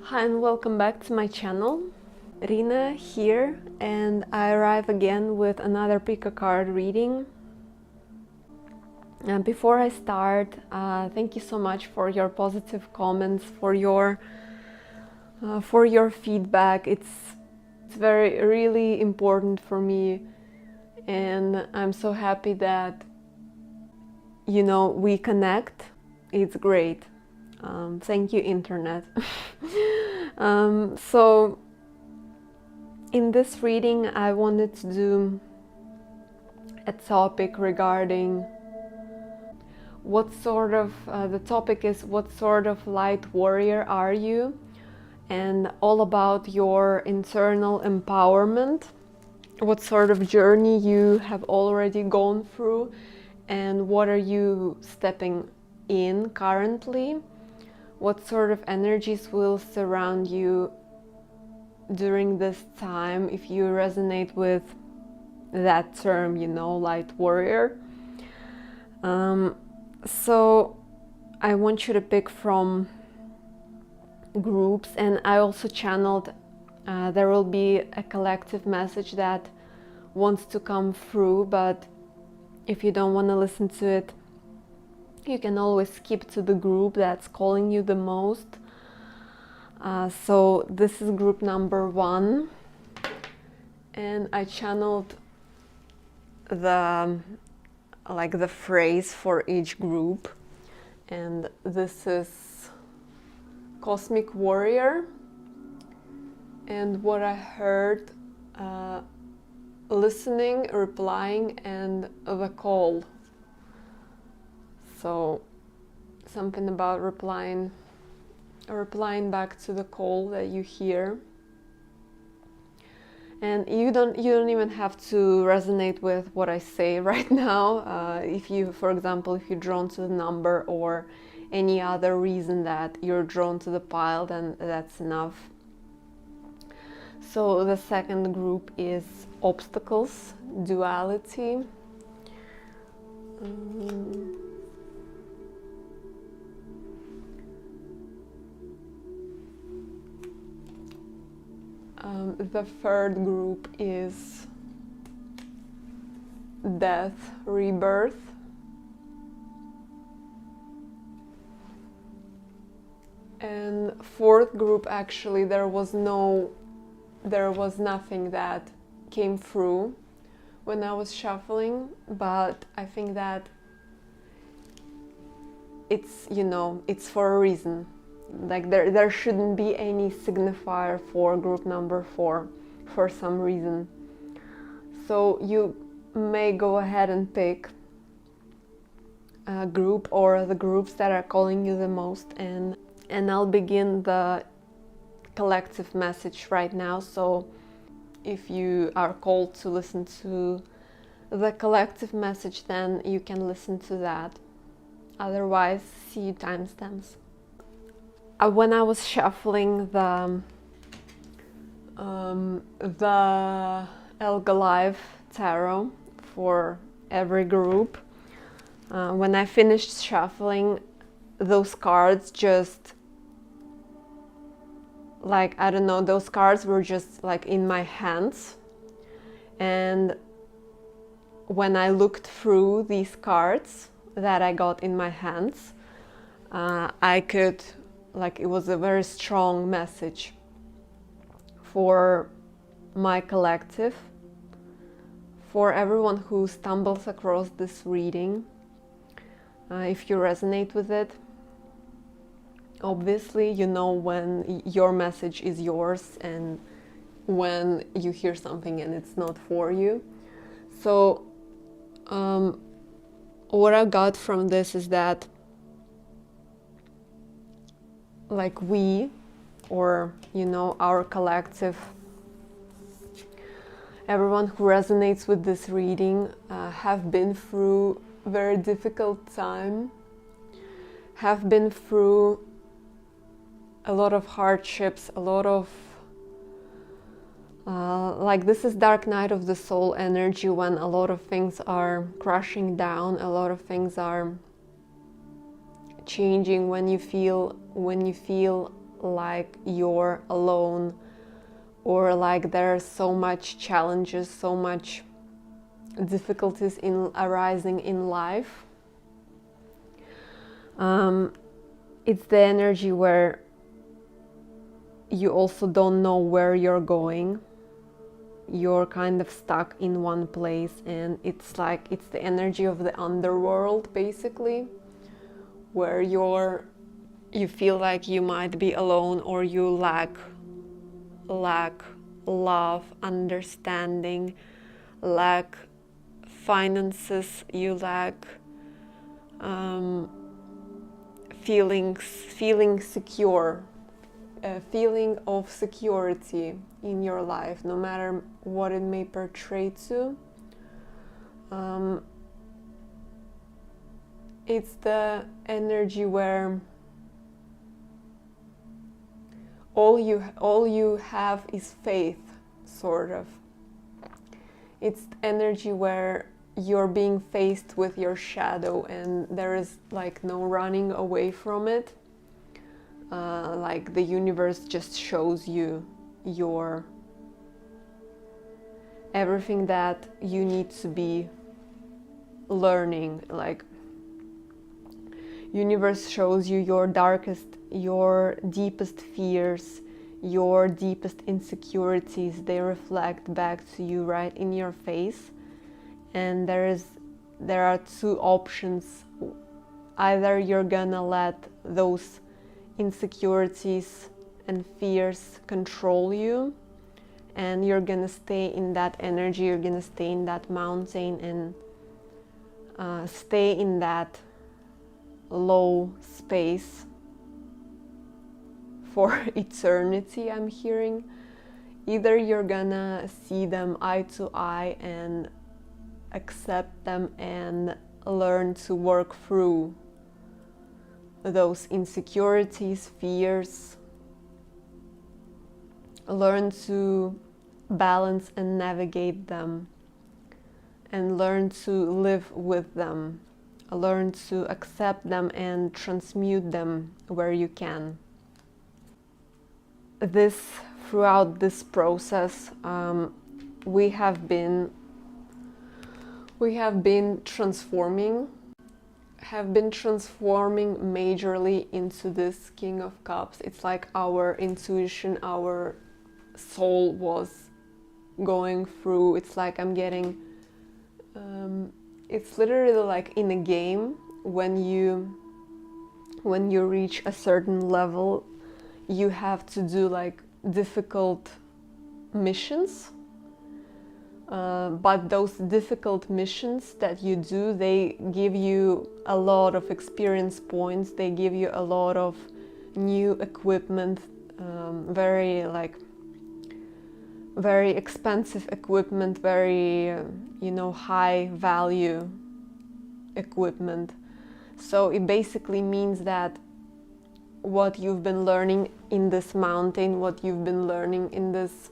Hi and welcome back to my channel. Rina here, and I arrive again with another pick a card reading. And before I start, thank you so much for your positive comments, for your feedback. It's really important for me, and I'm so happy that we connect. It's great. Thank you, internet. So in this reading, I wanted to do a topic regarding the topic is what sort of light warrior are you, and all about your internal empowerment, what sort of journey you have already gone through, and what are you stepping in currently, what sort of energies will surround you during this time, if you resonate with that term, light warrior. So I want you to pick from groups, and I also channeled, there will be a collective message that wants to come through, but if you don't want to listen to it, you can always skip to the group that's calling you the most. So this is group number 1, and I channeled the phrase for each group, and this is Cosmic Warrior, and what I heard, listening, replying, and the call. So something about replying back to the call that you hear. And you don't even have to resonate with what I say right now. If you, for example, if you're drawn to the number or any other reason that you're drawn to the pile, then that's enough. So the second group is obstacles, duality. The third group is death, rebirth. And fourth group, actually, there was nothing that came through when I was shuffling, but I think that it's, it's for a reason. Like there shouldn't be any signifier for group number 4 for some reason. So you may go ahead and pick a group or the groups that are calling you the most, and I'll begin the collective message right now. So if you are called to listen to the collective message, then you can listen to that. Otherwise, see you timestamps. When I was shuffling the Elga Live Tarot for every group, when I finished shuffling, those cards just, like, I don't know, those cards were just like in my hands. And when I looked through these cards that I got in my hands, I could, like, it was a very strong message for my collective, for everyone who stumbles across this reading. If you resonate with it, obviously you know when your message is yours and when you hear something and it's not for you. So what I got from this is that, like, we, or our collective, everyone who resonates with this reading, have been through a very difficult time, have been through a lot of hardships, a lot of like, this is dark night of the soul energy, when a lot of things are crashing down, a lot of things are changing, when you feel like you're alone, or like there are so much challenges, so much difficulties arising in life. It's the energy where you also don't know where you're going. You're kind of stuck in one place, and it's like it's the energy of the underworld, basically, where you feel like you might be alone, or you lack love, understanding, lack finances, you lack feeling secure, a feeling of security in your life, no matter what it may portray to. It's the energy where all you have is faith, sort of. It's energy where you're being faced with your shadow, and there is like no running away from it. Like the universe just shows you everything that you need to be learning. Like universe shows you your darkest, your deepest fears, your deepest insecurities. They reflect back to you right in your face. And there are two options. Either you're gonna let those insecurities and fears control you, and you're gonna stay in that energy, you're gonna stay in that mountain and stay in that low space for eternity, I'm hearing. Either you're gonna see them eye to eye and accept them and learn to work through those insecurities, fears, learn to balance and navigate them, and learn to live with them, learn to accept them and transmute them where you can. Throughout this process, we have been transforming majorly into this King of Cups. It's like our intuition, our soul was going through. It's like I'm getting it's literally like in a game, when you reach a certain level, you have to do like difficult missions. But those difficult missions that you do, they give you a lot of experience points, they give you a lot of new equipment, very expensive equipment, very high value equipment. So it basically means that what you've been learning in this mountain, what you've been learning in this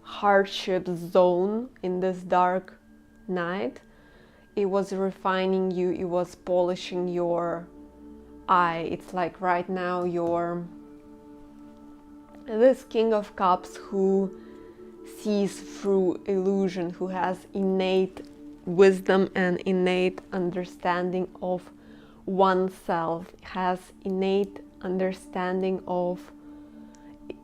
hardship zone, in this dark night, it was refining you, it was polishing your eye. It's like right now you're this King of Cups who sees through illusion, who has innate wisdom and innate understanding of oneself, has innate understanding of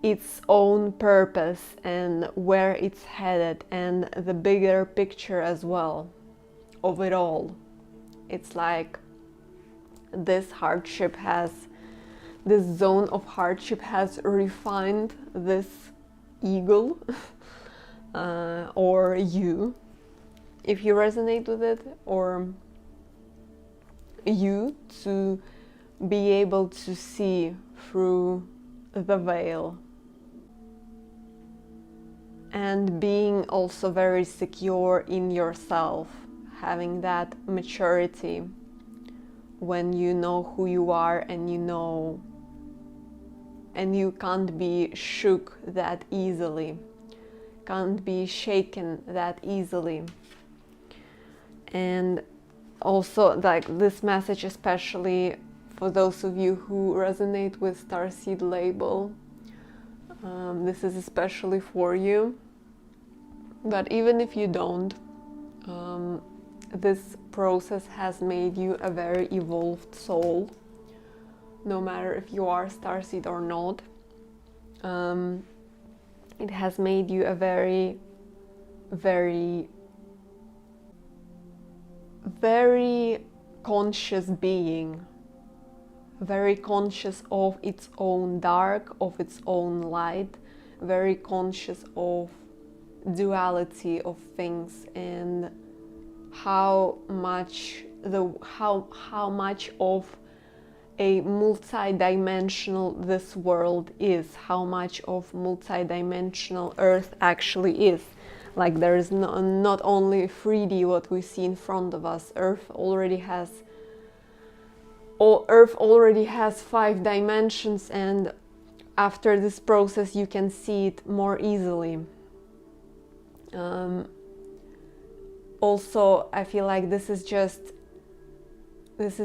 its own purpose and where it's headed, and the bigger picture as well of it all. It's like this zone of hardship has refined this eagle or you, if you resonate with it, or you, to be able to see through the veil, and being also very secure in yourself, having that maturity when you know who you are, and you can't be shook that easily, can't be shaken that easily. And also, like, this message especially For those of you who resonate with Starseed label, this is especially for you. But even if you don't, this process has made you a very evolved soul, no matter if you are Starseed or not. It has made you a very, very, very conscious being, very conscious of its own dark, of its own light, very conscious of duality of things, and how much of a multi-dimensional this world is, how much of multi-dimensional Earth actually is. Like, there is not only 3D what we see in front of us. Earth already has 5 dimensions, and after this process you can see it more easily. Also, I feel like this is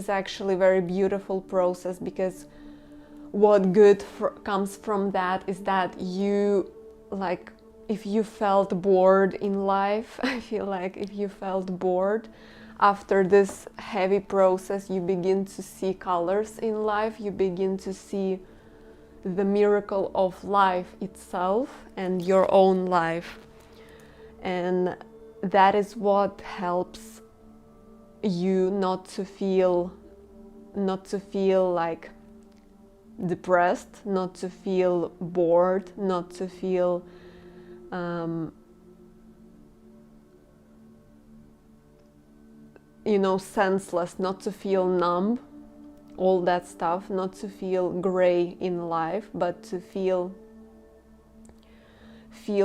actually a very beautiful process, because what good comes from that is that you, like, if you felt bored in life, I feel like if you felt bored after this heavy process, you begin to see colors in life, you begin to see the miracle of life itself and your own life. And that is what helps you not to feel like depressed, not to feel bored, not to feel senseless, not to feel numb, all that stuff, not to feel gray in life, but to feel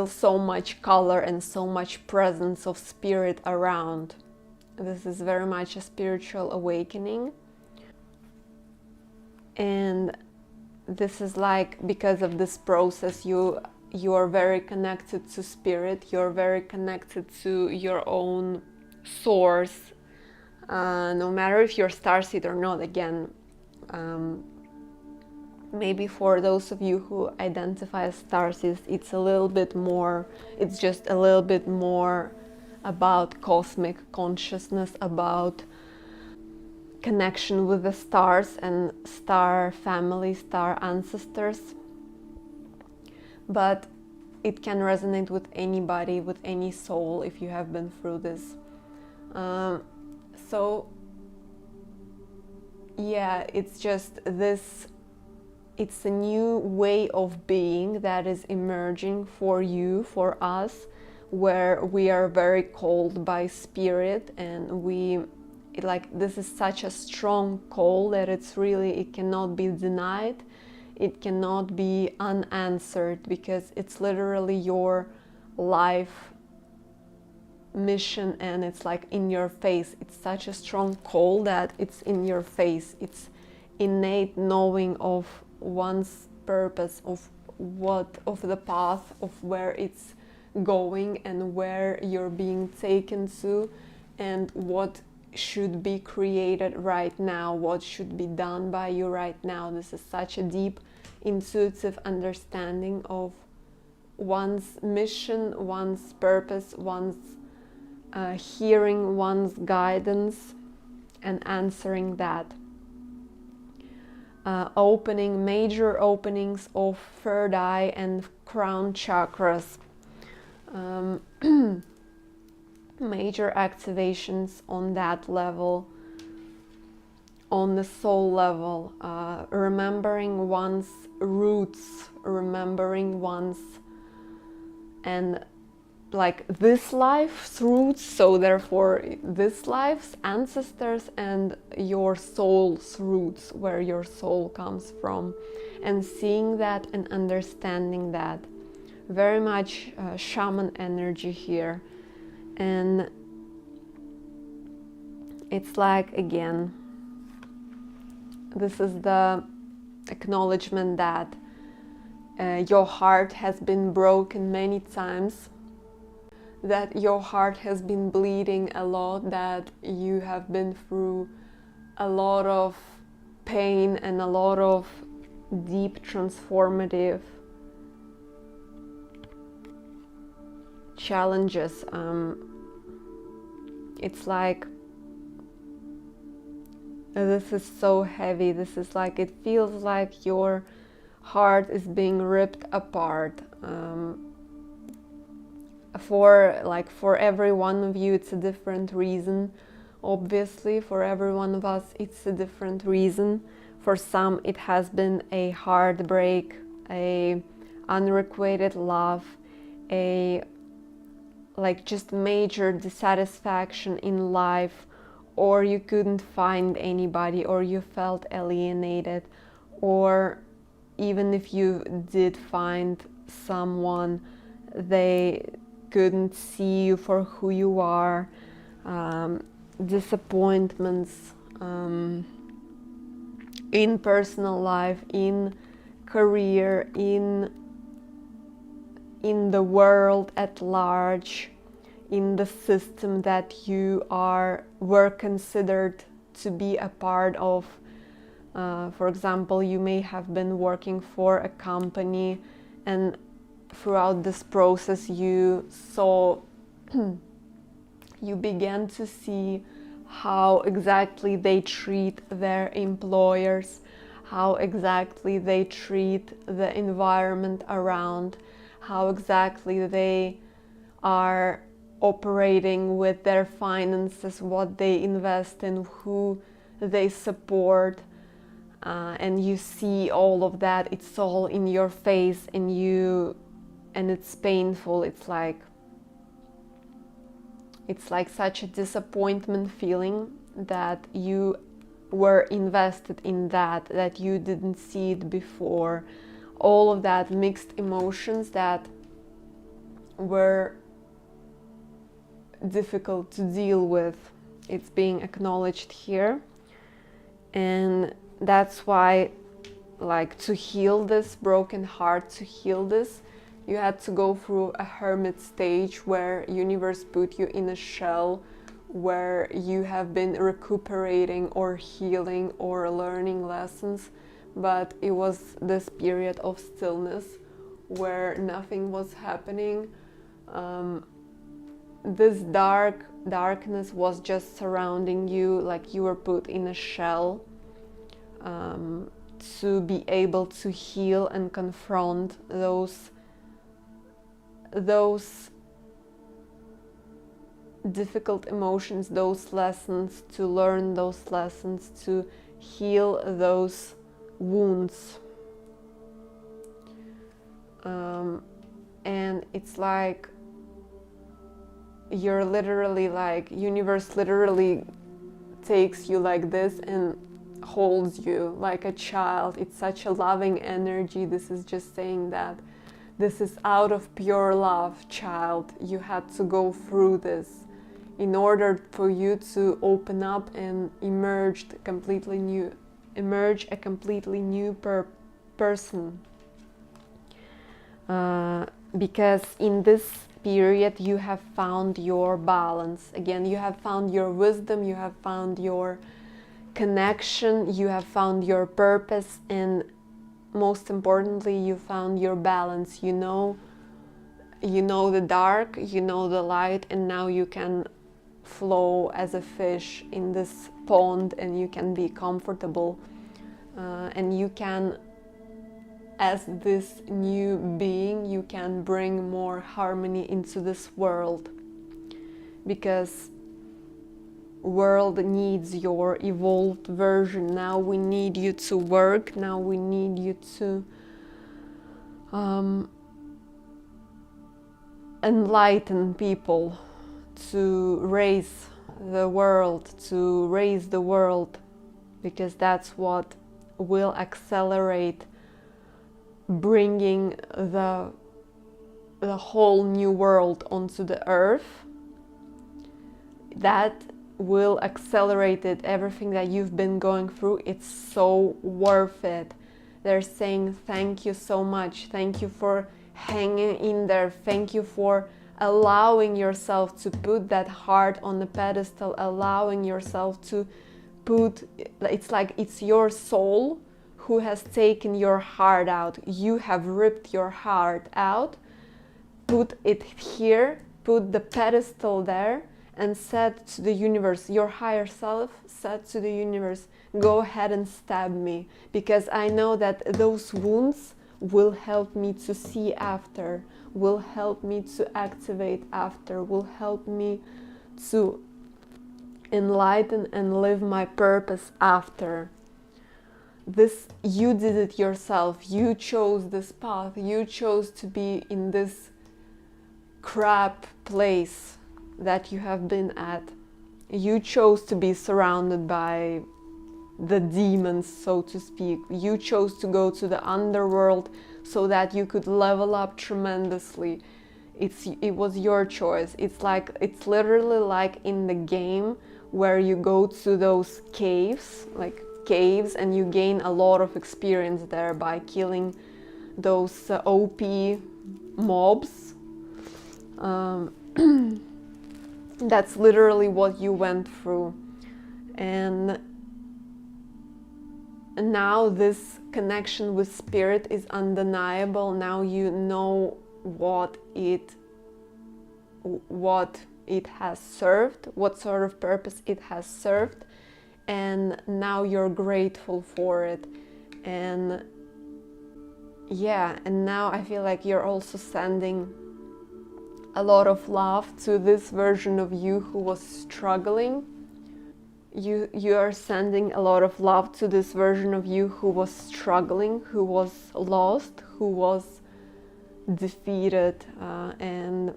so much color and so much presence of spirit around. This is very much a spiritual awakening. And this is like, because of this process, you are very connected to spirit, you're very connected to your own source, no matter if you're starseed or not. Again, maybe for those of you who identify as starseeds, it's just a little bit more about cosmic consciousness, about connection with the stars and star family, star ancestors. But it can resonate with anybody, with any soul, if you have been through this. So yeah, it's just this, it's a new way of being that is emerging for you, for us, where we are very called by spirit, and this is such a strong call that it cannot be denied, it cannot be unanswered, because it's literally your life mission, and it's like in your face. It's such a strong call that it's in your face. It's innate knowing of one's purpose, of the path, of where it's going and where you're being taken to, and what should be created right now, what should be done by you right now. This is such a deep intuitive understanding of one's mission, one's purpose, one's hearing one's guidance and answering that. Major openings of third eye and crown chakras. Major activations on that level, on the soul level, remembering one's roots, remembering one's, and like this life's roots, so therefore this life's ancestors and your soul's roots, where your soul comes from, and seeing that and understanding that. Very much shaman energy here. And it's like, again, this is the acknowledgement that your heart has been broken many times, that your heart has been bleeding a lot, that you have been through a lot of pain and a lot of deep transformative challenges. It's like this is so heavy. This is like, it feels like your heart is being ripped apart. For every one of you, it's a different reason. Obviously, for every one of us, it's a different reason. For some, it has been a heartbreak, a unrequited love, a just major dissatisfaction in life, or you couldn't find anybody, or you felt alienated, or even if you did find someone, they couldn't see you for who you are. Disappointments in personal life, in career, in the world at large, in the system that you were considered to be a part of. For example, you may have been working for a company, and throughout this process you saw you began to see how exactly they treat their employers, how exactly they treat the environment around, how exactly they are operating with their finances, what they invest in, who they support, and you see all of that. It's all in your face, and it's painful. It's like such a disappointment feeling that you were invested in that you didn't see it before. All of that mixed emotions that were difficult to deal with, it's being acknowledged here. And that's why, to heal this broken heart, to heal this, you had to go through a hermit stage where universe put you in a shell, where you have been recuperating or healing or learning lessons. But it was this period of stillness where nothing was happening. This darkness was just surrounding you, like you were put in a shell, to be able to heal and confront those difficult emotions, those lessons, to learn those lessons, to heal those wounds. And it's like you're literally, universe literally takes you like this and holds you like a child. It's such a loving energy. This is just saying that this is out of pure love, child. You had to go through this in order for you to open up and emerge a completely new person. Because in this period you have found your balance. Again, you have found your wisdom, you have found your connection, you have found your purpose, and most importantly, you found your balance. You know the dark, you know the light, and now you can flow as a fish in this pond, and you can be comfortable, and you can, as this new being, you can bring more harmony into this world, because world needs your evolved version. Now we need you to work. Now we need you to enlighten people, to raise the world, because that's what will accelerate bringing the whole new world onto the earth. That will accelerate it. Everything that you've been going through, it's so worth it. They're saying thank you so much. Thank you for hanging in there. Thank you for allowing yourself to put that heart on the pedestal, allowing yourself to it's like it's your soul who has taken your heart out. You have ripped your heart out, put it here, put the pedestal there, and said to the universe, your higher self said to the universe, go ahead and stab me, because I know that those wounds will help me to see after, will help me to activate after, will help me to enlighten and live my purpose after. This, you did it yourself. You chose this path. You chose to be in this crap place that you have been at. You chose to be surrounded by the demons, so to speak. You chose to go to the underworld so that you could level up tremendously. It was your choice. It's literally like in the game where you go to those caves, and you gain a lot of experience there by killing those OP mobs. That's literally what you went through. And now this connection with spirit is undeniable. Now you know what it has served, what sort of purpose it has served, and now you're grateful for it. And yeah, and now I feel like you're also sending a lot of love to this version of you who was struggling. You are sending a lot of love to this version of you who was struggling, who was lost, who was defeated, and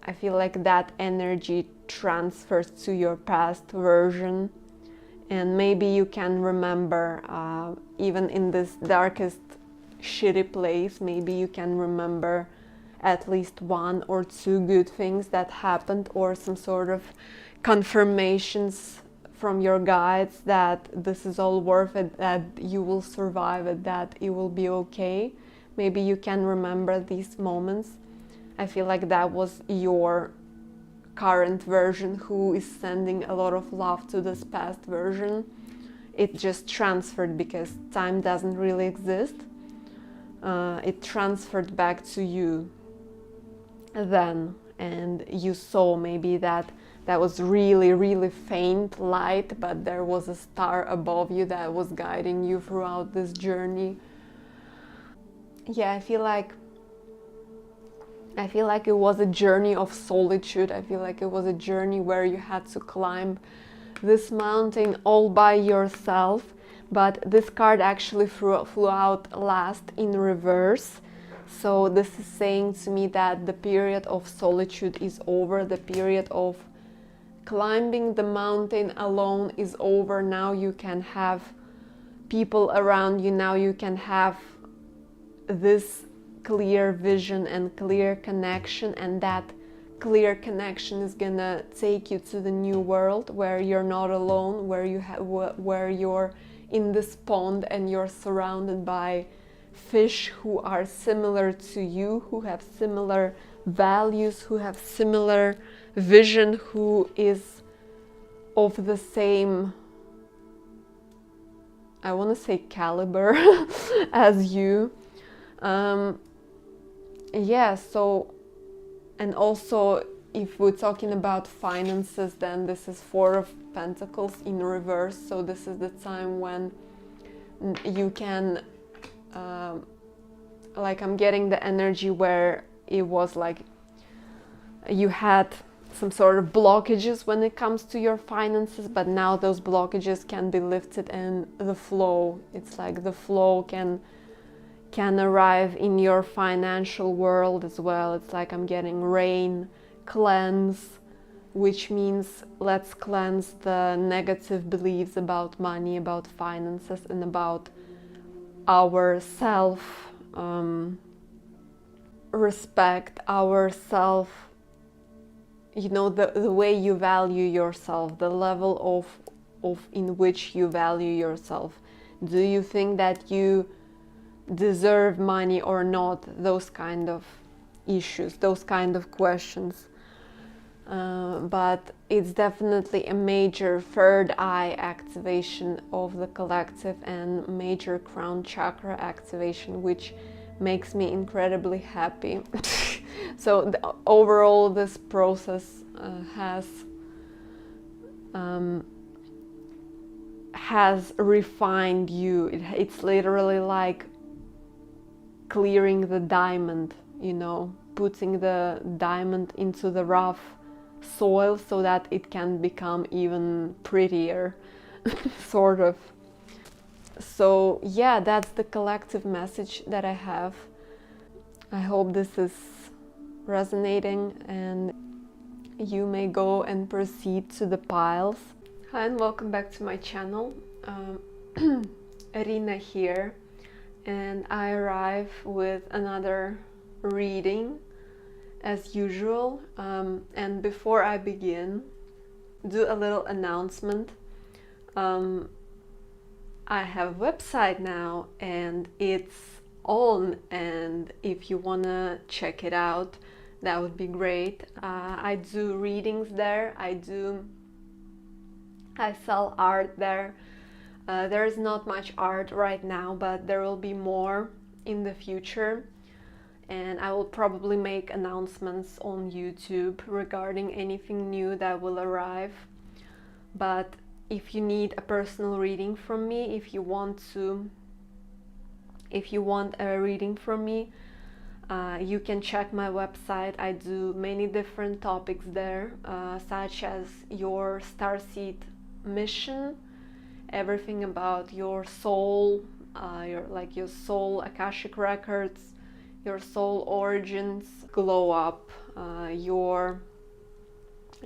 I feel like that energy transfers to your past version. And maybe you can remember, even in this darkest shitty place, maybe you can remember at least one or two good things that happened, or some sort of confirmations from your guides that this is all worth it, that you will survive it, that it will be okay. Maybe you can remember these moments. I feel like that was your current version who is sending a lot of love to this past version. It just transferred because time doesn't really exist. It transferred back to you then, and you saw maybe that was really, really faint light, but there was a star above you that was guiding you throughout this journey. Yeah, I feel like it was a journey of solitude. I feel like it was a journey where you had to climb this mountain all by yourself. But this card actually flew out last in reverse. So this is saying to me that the period of solitude is over. The period of climbing the mountain alone is over. Now you can have people around you. Now you can have this clear vision and clear connection, and that clear connection is gonna take you to the new world where you're not alone, where you're in this pond and you're surrounded by fish who are similar to you, who have similar values, who have similar vision, who is of the same, I want to say, caliber as you. Yeah, so, and also if we're talking about finances, then this is Four of Pentacles in reverse. So this is the time when you can, like, I'm getting the energy where it was like you had some sort of blockages when it comes to your finances, but now those blockages can be lifted and the flow, it's like the flow can arrive in your financial world as well. It's like I'm getting rain, cleanse, which means let's cleanse the negative beliefs about money, about finances, and about our self respect, our self, you know, the way you value yourself, the level of in which you value yourself. Do you think that you deserve money or not? Those kind of issues, those kind of questions. but it's definitely a major third eye activation of the collective and major crown chakra activation, which makes me incredibly happy. So overall, this process has refined you. It's literally like clearing the diamond, you know, putting the diamond into the rough soil so that it can become even prettier, sort of. So yeah, that's the collective message that I have. I hope this is resonating and you may go and proceed to the piles. Hi and welcome back to my channel. Rina here, and I arrive with another reading as usual. And before I begin, do a little announcement. I have a website now and it's on, and if you wanna check it out, that would be great. I do readings there, I sell art there. There is not much art right now, but there will be more in the future, and I will probably make announcements on YouTube regarding anything new that will arrive. But if you need a personal reading from me, if you want a reading from me, you can check my website. I do many different topics there, such as your starseed mission, everything about your soul, your soul Akashic records, your soul origins, glow up, your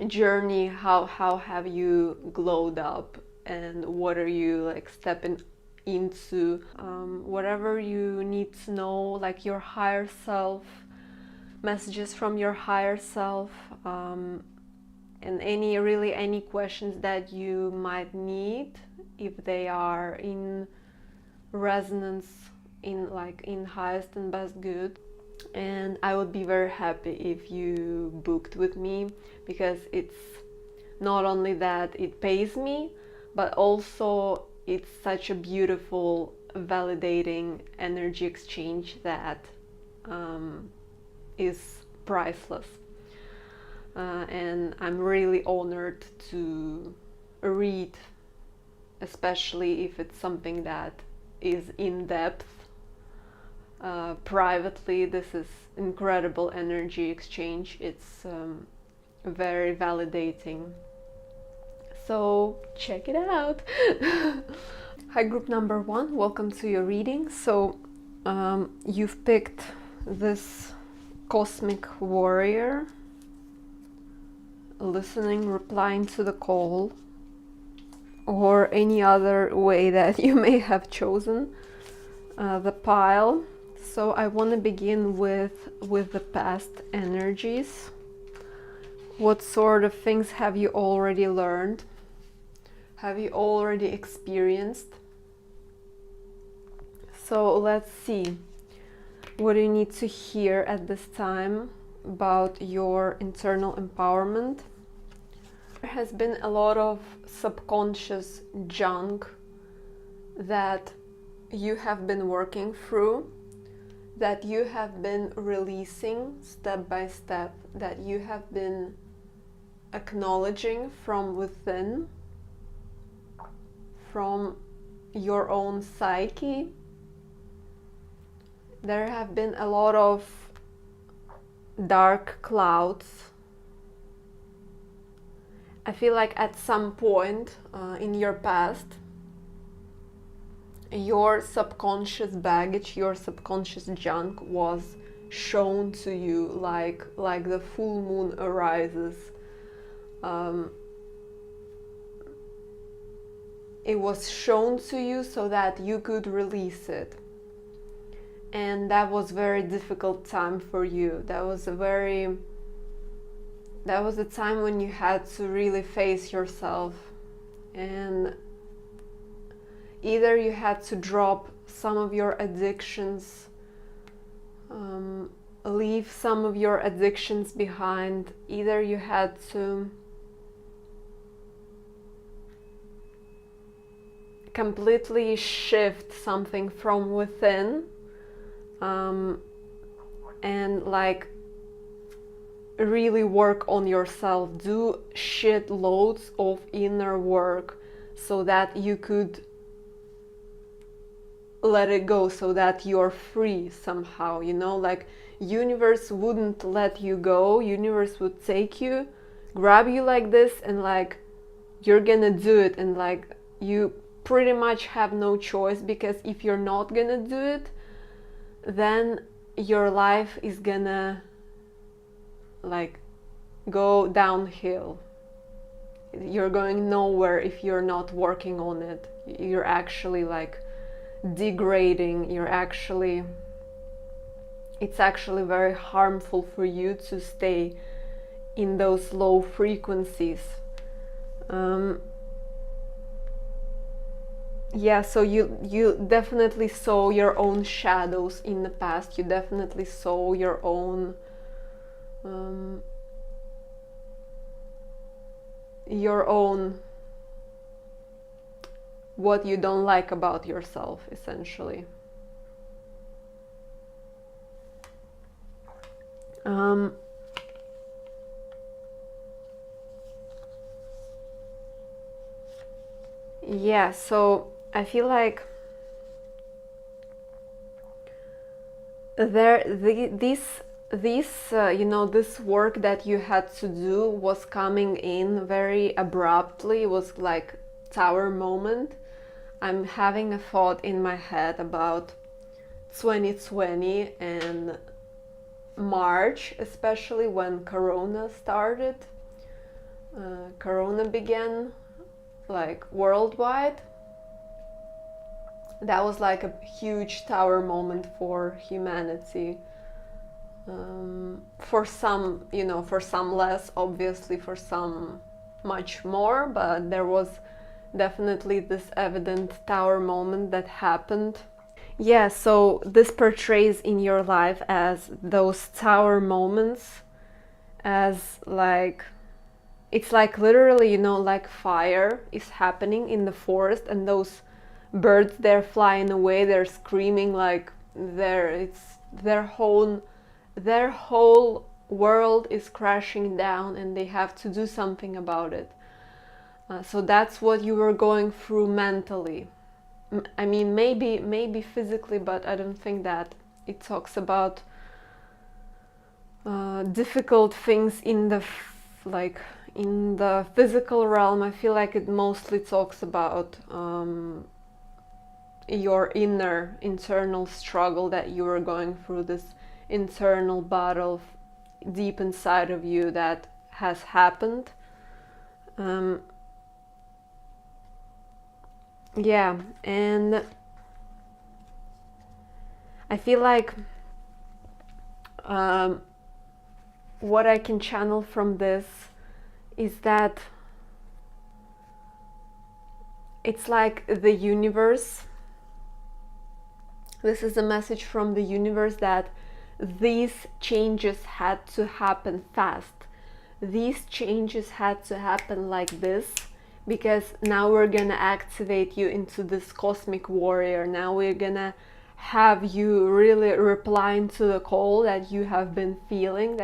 journey, how have you glowed up, and what are you like stepping into, whatever you need to know, like your higher self, messages from your higher self, and any questions that you might need, if they are in resonance, in highest and best good. And I would be very happy if you booked with me, because it's not only that it pays me, but also it's such a beautiful, validating energy exchange that is priceless. And I'm really honored to read, especially if it's something that is in depth. Privately, this is incredible energy exchange. It's very validating. So check it out. Hi, group number 1, welcome to your reading. So you've picked this cosmic warrior, listening, replying to the call, or any other way that you may have chosen the pile. So I want to begin with the past energies. What sort of things have you already learned? Have you already experienced? So let's see. What do you need to hear at this time about your internal empowerment? There has been a lot of subconscious junk that you have been working through, that you have been releasing step by step, that you have been acknowledging from within, from your own psyche. There have been a lot of dark clouds. I feel like at some point in your past, your subconscious baggage, your subconscious junk was shown to you like the full moon arises. It was shown to you so that you could release it. And that was a very difficult time for you. That was a time when you had to really face yourself, and either you had to drop some of your addictions, leave some of your addictions behind. Either you had to completely shift something from within, and like really work on yourself, do shitloads of inner work so that you could let it go, so that you're free somehow, you know, like universe wouldn't let you go. Universe would take you, grab you like this, and like you're gonna do it, and like you pretty much have no choice, because if you're not gonna do it, then your life is gonna like go downhill. You're going nowhere if you're not working on it. You're actually like degrading. It's actually very harmful for you to stay in those low frequencies. Yeah, so you definitely saw your own shadows in the past. You definitely saw your own what you don't like about yourself, essentially. Yeah, so I feel like this work that you had to do was coming in very abruptly. It was like tower moment. I'm having a thought in my head about 2020 and March, especially when Corona started. Corona began like worldwide. That was like a huge tower moment for humanity. For some, for some less, obviously, for some much more, but there was definitely this evident tower moment that happened. Yeah, so this portrays in your life as those tower moments, as like, it's like literally, like fire is happening in the forest, and those birds, they're flying away, they're screaming, like their whole world is crashing down, and they have to do something about it. So that's what you were going through mentally. I mean, maybe physically, but I don't think that it talks about difficult things in the physical realm. I feel like it mostly talks about your internal struggle that you were going through, this internal battle deep inside of you that has happened. Yeah, and I feel like what I can channel from this is that it's like the universe. This is a message from the universe that these changes had to happen fast. These changes had to happen like this, because now we're gonna activate you into this cosmic warrior. Now we're gonna have you really replying to the call that you have been feeling,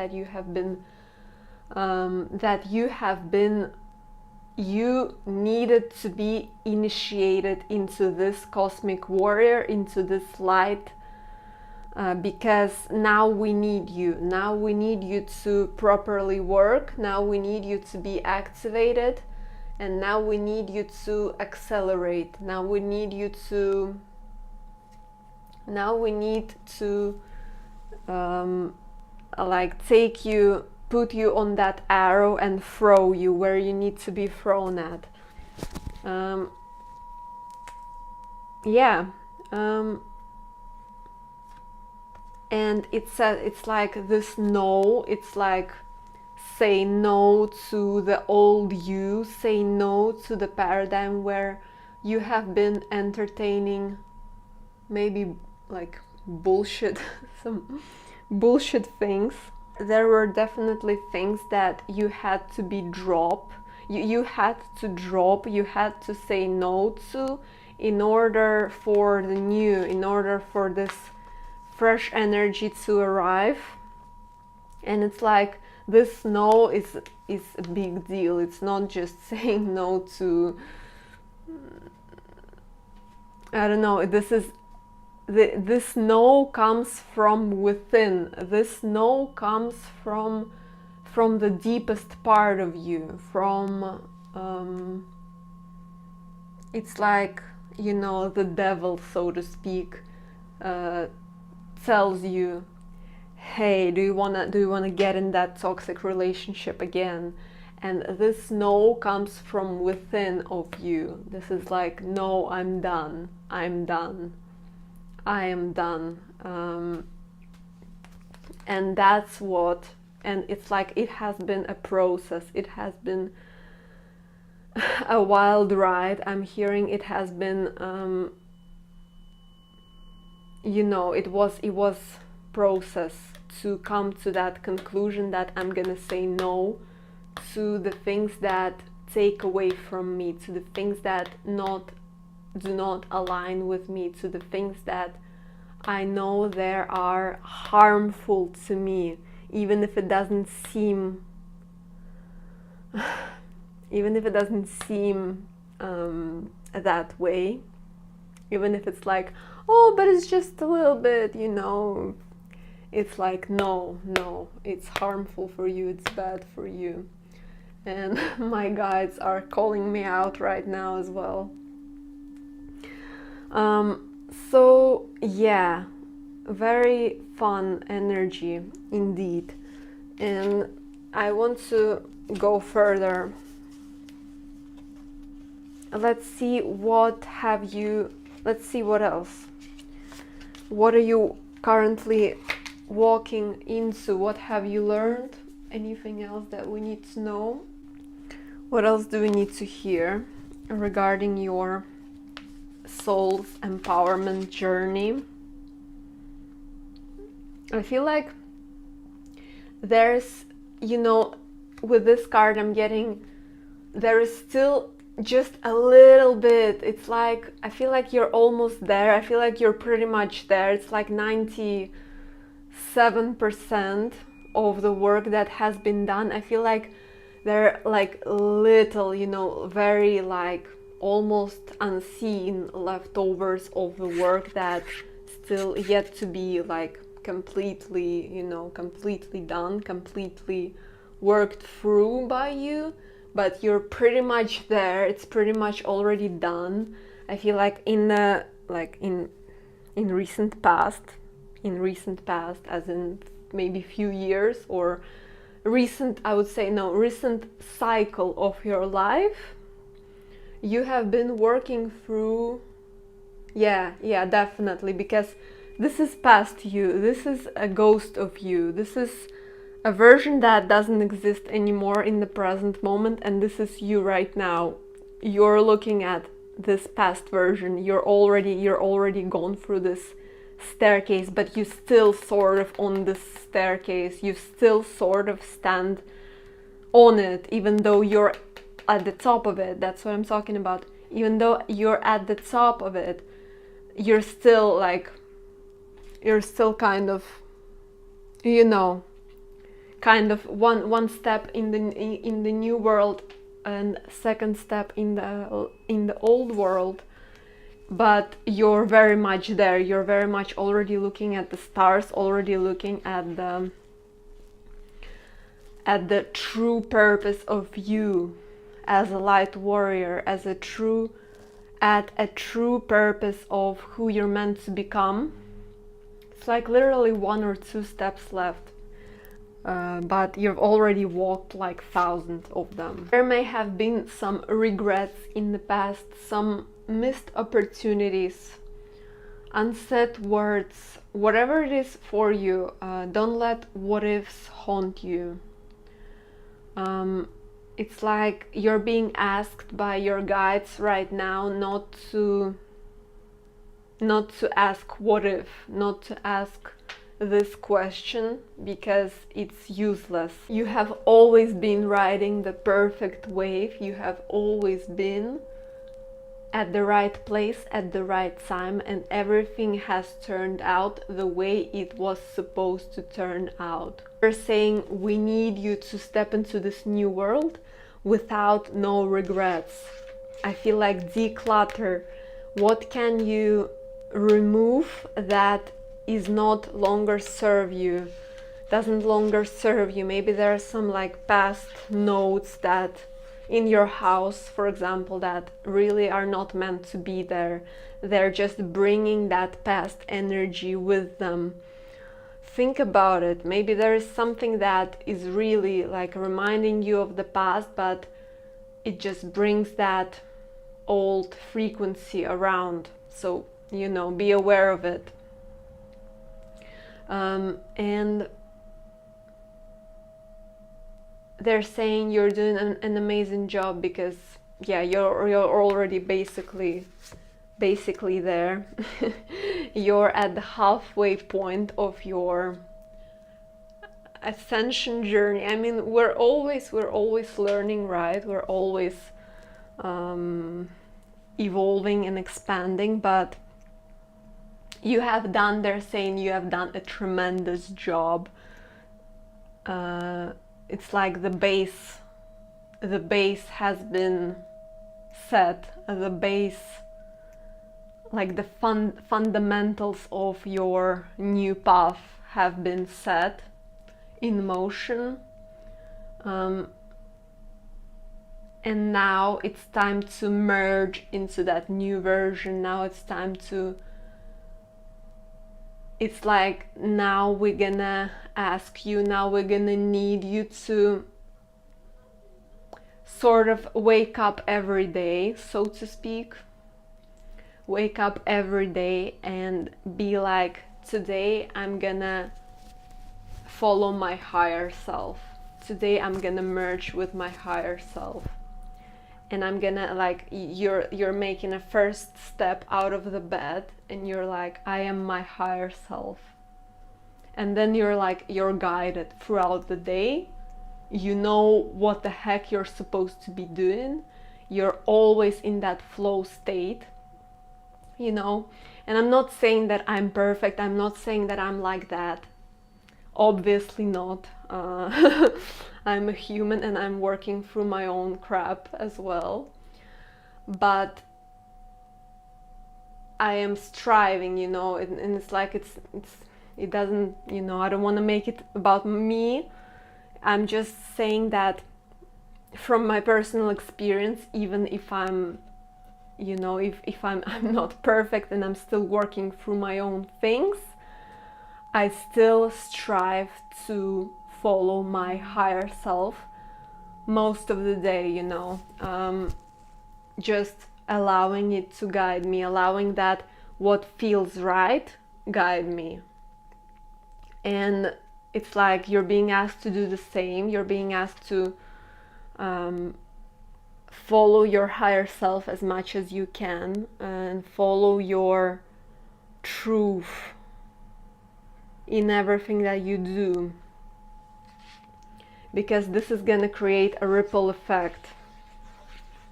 you needed to be initiated into this cosmic warrior, into this light, because now we need you. Now we need you to properly work. Now we need you to be activated, and now we need you to accelerate. Now we need to like take you, put you on that arrow and throw you where you need to be thrown at. And it's like this no, it's like say no to the old you, say no to the paradigm where you have been entertaining maybe like bullshit, some bullshit things. There were definitely things that you had to be drop. You had to drop, you had to say no to, in order for the new, in order for this fresh energy to arrive. And it's like this no is a big deal. It's not just saying no to, I don't know, this no comes from within. This no comes from the deepest part of you, from it's like, you know, the devil, so to speak, tells you, hey, do you wanna get in that toxic relationship again? And this no comes from within of you. This is like, no, I'm done, I am done. And that's what, and it's like, it has been a process, it has been a wild ride. I'm hearing it has been, you know, it was process to come to that conclusion that I'm gonna say no to the things that take away from me, to the things that do not align with me, to the things that I know there are harmful to me, even if it doesn't seem that way, even if it's like, oh, but it's just a little bit, you know, it's like, no, it's harmful for you, it's bad for you. And my guides are calling me out right now as well. So yeah, very fun energy indeed. And I want to go further. Let's see what else. What are you currently walking into? What have you learned? Anything else that we need to know? What else do we need to hear regarding your soul's empowerment journey? I feel like there's, you know, with this card I'm getting, there is still just a little bit. It's like, I feel like you're almost there. I feel like you're pretty much there. It's like 97% of the work that has been done. I feel like there are like little, you know, very like almost unseen leftovers of the work that still yet to be like completely, you know, completely done, completely worked through by you. But you're pretty much there. It's pretty much already done. I feel like in recent past, as in maybe few years, or recent cycle of your life, you have been working through. Yeah, definitely, because this is past you. This is a ghost of you. This is a version that doesn't exist anymore in the present moment, and this is you right now. You're looking at this past version. You're already gone through this staircase, but you still sort of on this staircase. You still sort of stand on it, even though you're at the top of it. That's what I'm talking about. Even though you're at the top of it, you're still kind of, you know, kind of one step in the new world and second step in the old world. But you're very much there. You're very much already looking at the stars, already looking at the true purpose of you as a light warrior, at a true purpose of who you're meant to become. It's like literally 1 or 2 steps left. But you've already walked like thousands of them. There may have been some regrets in the past, some missed opportunities, unsaid words, whatever it is for you. Don't let what ifs haunt you. It's like you're being asked by your guides right now not to ask what if, not to ask this question because it's useless. You have always been riding the perfect wave. You have always been at the right place at the right time, and everything has turned out the way it was supposed to turn out. We're saying we need you to step into this new world without no regrets. I feel like declutter. What can you remove that is not longer serve you, doesn't longer serve you? Maybe there are some like past notes that in your house, for example, that really are not meant to be there. They're just bringing that past energy with them. Think about it. Maybe there is something that is really like reminding you of the past, but it just brings that old frequency around. So, you know, be aware of it. And they're saying you're doing an amazing job because, yeah, you're already basically there. You're at the halfway point of your ascension journey. I mean, we're always learning, right? We're always evolving and expanding, but they're saying you have done a tremendous job. It's like the base has been set, the base, like the fundamentals of your new path have been set in motion. And now it's time to merge into that new version. Now it's time to, it's like now we're gonna ask you, now we're gonna need you to sort of wake up every day, so to speak. Wake up every day and be like, today I'm gonna follow my higher self. Today I'm gonna merge with my higher self. And I'm gonna, like, you're making a first step out of the bed and you're like, I am my higher self. And then you're guided throughout the day. You know what the heck you're supposed to be doing. You're always in that flow state, you know. And I'm not saying that I'm perfect. I'm not saying that I'm like that. Obviously not. I'm a human and I'm working through my own crap as well. But I am striving, you know, and it's like it doesn't, you know, I don't want to make it about me. I'm just saying that from my personal experience, even if I'm, you know, if I'm not perfect and I'm still working through my own things, I still strive to follow my higher self most of the day, you know, just allowing it to guide me, allowing that what feels right guide me. And it's like you're being asked to do the same. You're being asked to follow your higher self as much as you can and follow your truth in everything that you do, because this is going to create a ripple effect.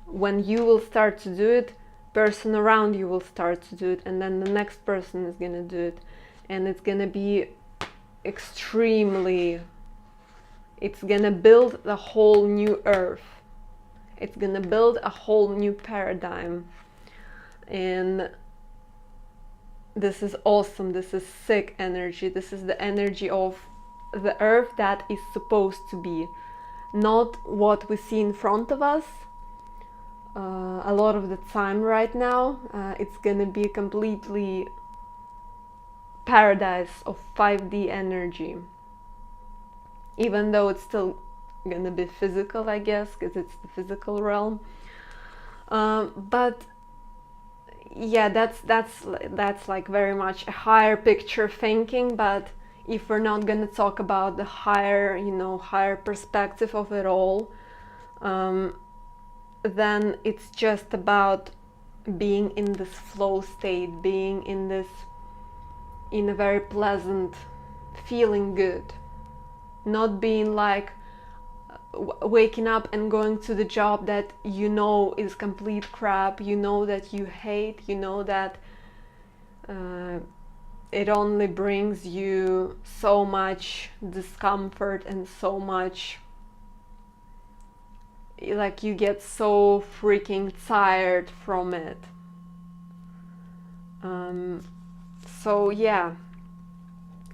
When you will start to do it, person around you will start to do it, and then the next person is going to do it, and it's going to be extremely, it's going to build the whole new earth. It's going to build a whole new paradigm. And this is awesome. This is sick energy. This is the energy of the earth that is supposed to be, not what we see in front of us. A lot of the time right now, it's gonna be a completely paradise of 5D energy, even though it's still gonna be physical, I guess, because it's the physical realm. But yeah, that's like very much a higher picture thinking. But if we're not gonna talk about the higher, you know, higher perspective of it all, then it's just about being in this flow state, being in a very pleasant feeling good, not being like waking up and going to the job that you know is complete crap, you know that you hate, you know that it only brings you so much discomfort and so much, like you get so freaking tired from it. So yeah,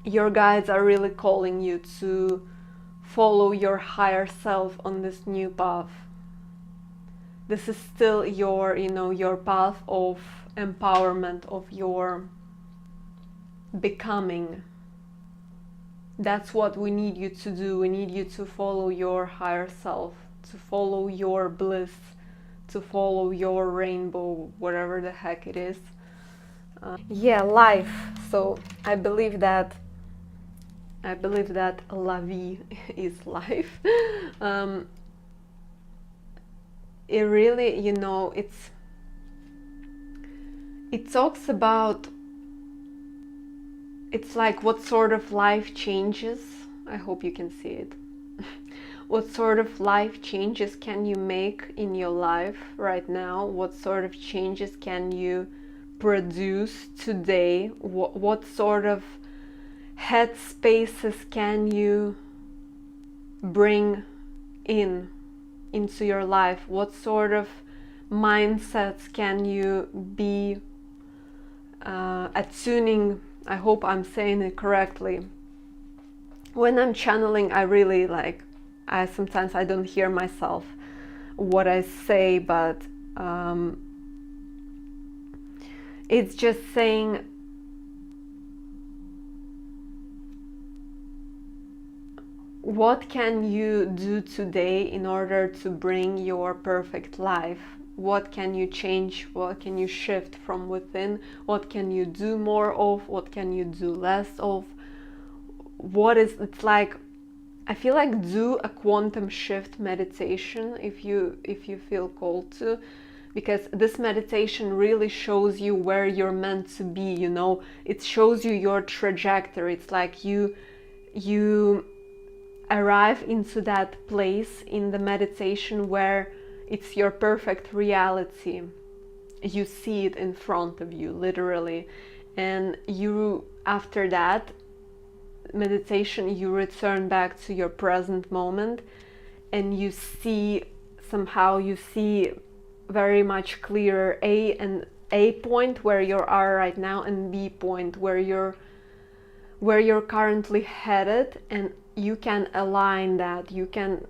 your guides are really calling you to follow your higher self on this new path. This is still your, you know, your path of empowerment, of your becoming. That's what we need you to do. We need you to follow your higher self, to follow your bliss, to follow your rainbow, whatever the heck it is. Yeah, life. So I believe that la vie is life. It really, you know, it talks about, it's like what sort of life changes. I hope you can see it. What sort of life changes can you make in your life right now? What sort of changes can you produce today? What sort of head spaces can you bring into your life? What sort of mindsets can you be attuning? I hope I'm saying it correctly. When I'm channeling, I really like, sometimes I don't hear myself what I say, but it's just saying, what can you do today in order to bring your perfect life? What can you change? What can you shift from within? What can you do more of? What can you do less of? It's like, I feel like do a quantum shift meditation if you feel called to, because this meditation really shows you where you're meant to be, you know. It shows you your trajectory. It's like you arrive into that place in the meditation where it's your perfect reality. You see it in front of you, literally. And you, after that meditation, you return back to your present moment, and you see very much clearer A point where you are right now, and B point where you're currently headed, and you can align that. You can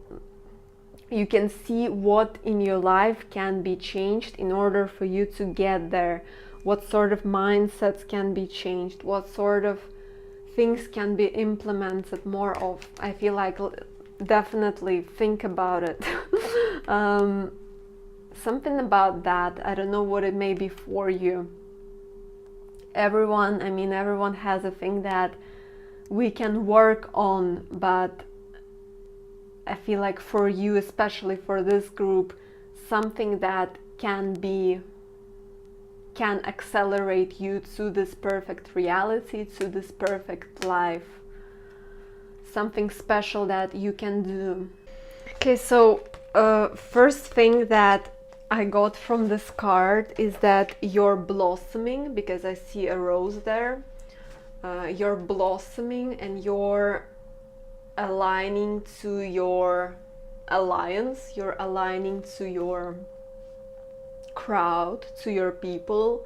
see what in your life can be changed in order for you to get there. What sort of mindsets can be changed? What sort of things can be implemented more of? I feel like definitely think about it. Something about that. I don't know what it may be for you. Everyone has a thing that we can work on, but I feel like for you, especially for this group, something that can accelerate you to this perfect reality, to this perfect life. Something special that you can do. Okay, so first thing that I got from this card is that you're blossoming, because I see a rose there. You're blossoming and you're aligning to your alliance, you're aligning to your crowd, to your people,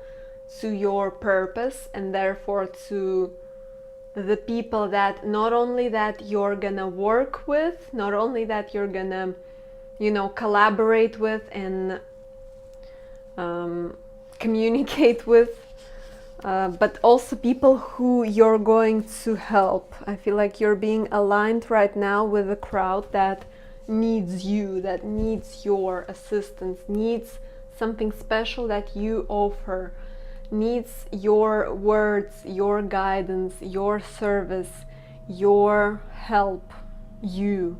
to your purpose, and therefore to the people that not only that you're gonna work with, not only that you're gonna, you know, collaborate with and communicate with, but also people who you're going to help. I feel like you're being aligned right now with a crowd that needs you, that needs your assistance, needs something special that you offer, needs your words, your guidance, your service, your help, you.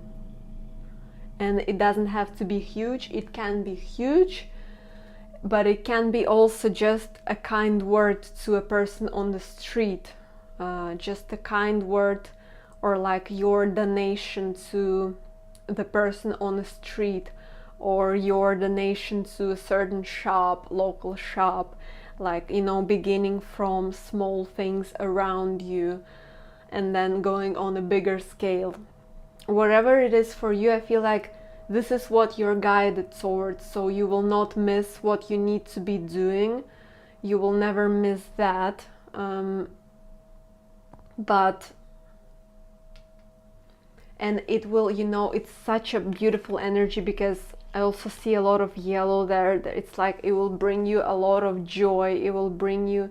And it doesn't have to be huge, it can be huge, but it can be also just a kind word to a person on the street, just a kind word or like your donation to the person on the street, or your donation to a certain shop, local shop, like, you know, beginning from small things around you and then going on a bigger scale. Whatever it is for you, I feel like this is what you're guided towards, so you will not miss what you need to be doing. You will never miss that. And it will, you know, it's such a beautiful energy, because I also see a lot of yellow there. It's like it will bring you a lot of joy. It will bring you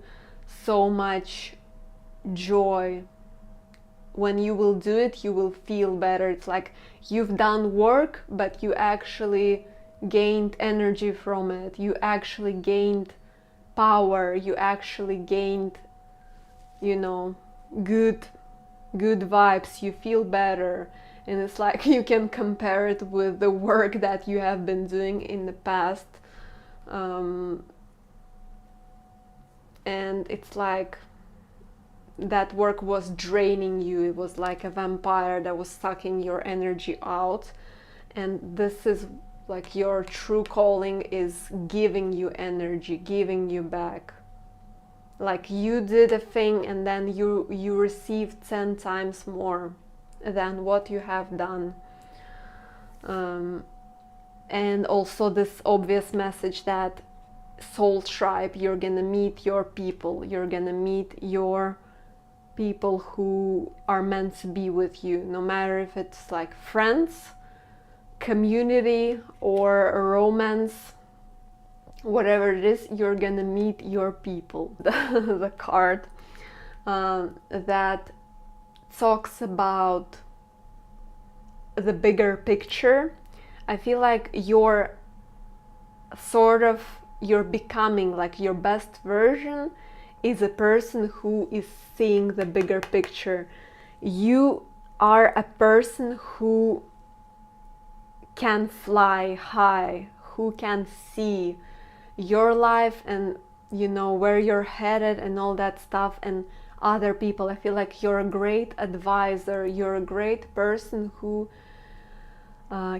so much joy. When you will do it, you will feel better. It's like you've done work, but you actually gained energy from it. You actually gained power. You actually gained, you know, good vibes. You feel better. And it's like you can compare it with the work that you have been doing in the past. And it's like that work was draining you. It was like a vampire that was sucking your energy out. And this is like your true calling, is giving you energy, giving you back. Like you did a thing and then you received 10 times more than what you have done. And also this obvious message that soul tribe, you're gonna meet your people. You're gonna meet your people who are meant to be with you, no matter if it's like friends, community, or a romance. Whatever it is, you're gonna meet your people. The card that talks about the bigger picture. I feel like you're becoming, like, your best version is a person who is seeing the bigger picture. You are a person who can fly high, who can see your life and, you know, where you're headed and all that stuff, and other people. I feel like you're a great advisor. You're a great person who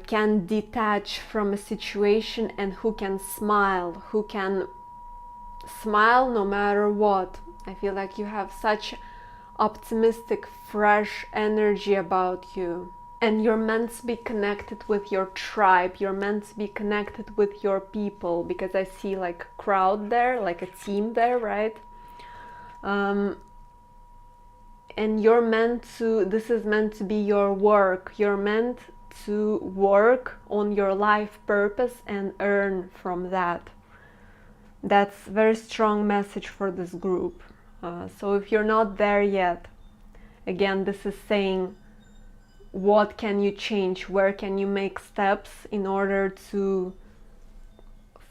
can detach from a situation and who can smile no matter what. I feel like you have such optimistic, fresh energy about you. And you're meant to be connected with your tribe. You're meant to be connected with your people, because I see like a crowd there, like a team there, right? And you're meant to, this is meant to be your work. You're meant to work on your life purpose and earn from that. That's a very strong message for this group. So if you're not there yet, again, this is saying, what can you change? Where can you make steps in order to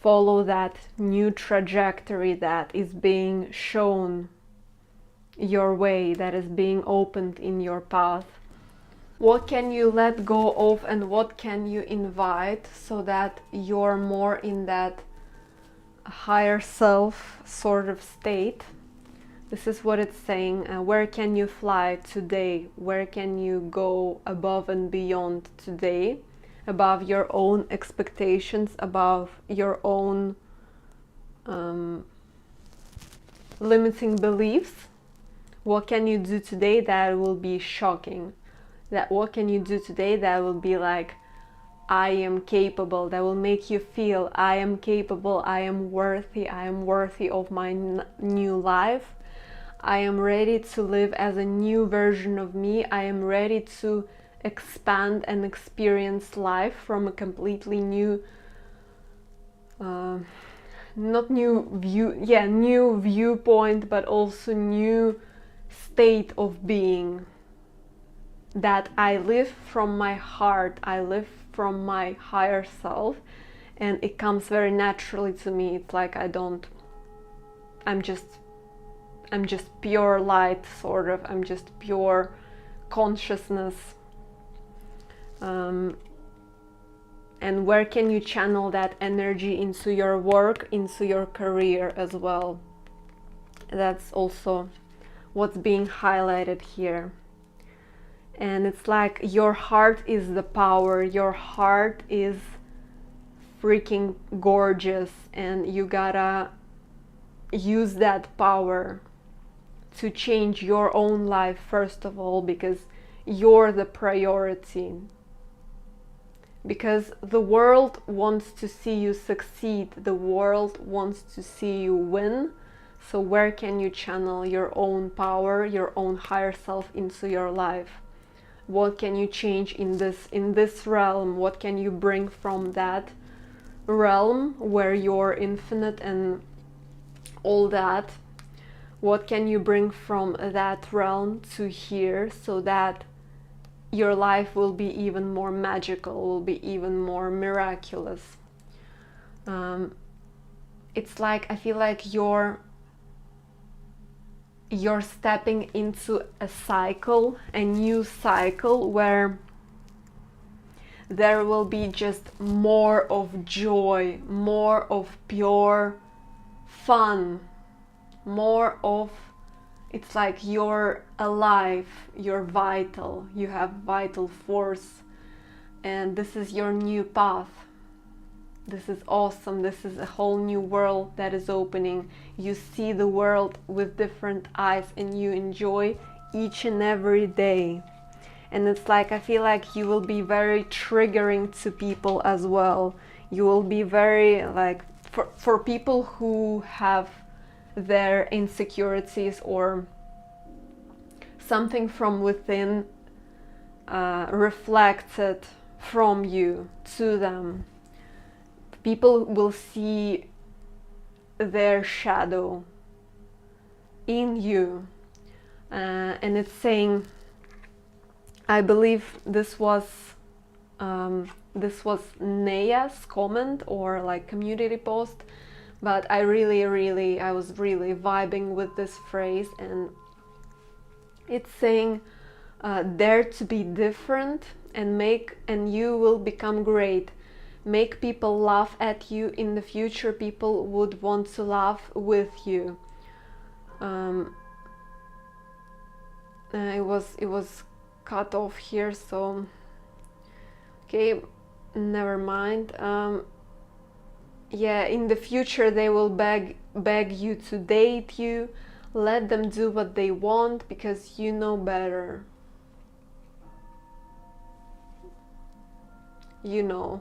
follow that new trajectory that is being shown your way, that is being opened in your path? What can you let go of and what can you invite, so that you're more in that higher self sort of state? This is what it's saying. Where can you fly today? Where can you go above and beyond today? Above your own expectations, above your own limiting beliefs. What can you do today that will be shocking? What can you do today that will be like, I am capable, that will make you feel I am capable, I am worthy of my new life. I am ready to live as a new version of me. I am ready to expand and experience life from a completely new, new viewpoint, but also new state of being. That I live from my heart, I live from my higher self, and it comes very naturally to me. It's like I'm just pure light, sort of. I'm just pure consciousness. And where can you channel that energy into your work, into your career as well? That's also what's being highlighted here. And it's like your heart is the power. Your heart is freaking gorgeous, and you gotta use that power to change your own life first of all, because you're the priority. Because the world wants to see you succeed, the world wants to see you win. So where can you channel your own power, your own higher self into your life? What can you change in this realm? What can you bring from that realm where you're infinite and all that? What can you bring from that realm to here, so that your life will be even more magical, will be even more miraculous? It's like, I feel like you're stepping into a cycle, a new cycle, where there will be just more of joy, more of pure fun, more of, it's like you're alive, you're vital, you have vital force, and this is your new path. This is awesome. This is a whole new world that is opening. You see the world with different eyes, and you enjoy each and every day. And it's like, I feel like you will be very triggering to people as well. You will be very, like, for people who have their insecurities or something from within reflected from you to them. People will see their shadow in you, and it's saying, I believe this was Nea's comment or like community post, but I was really vibing with this phrase, and it's saying, dare to be different and you will become great. Make people laugh at you. In the future, people would want to laugh with you. It was cut off here, so okay, never mind. Yeah, in the future they will beg you to date you. Let them do what they want, because you know better. You know.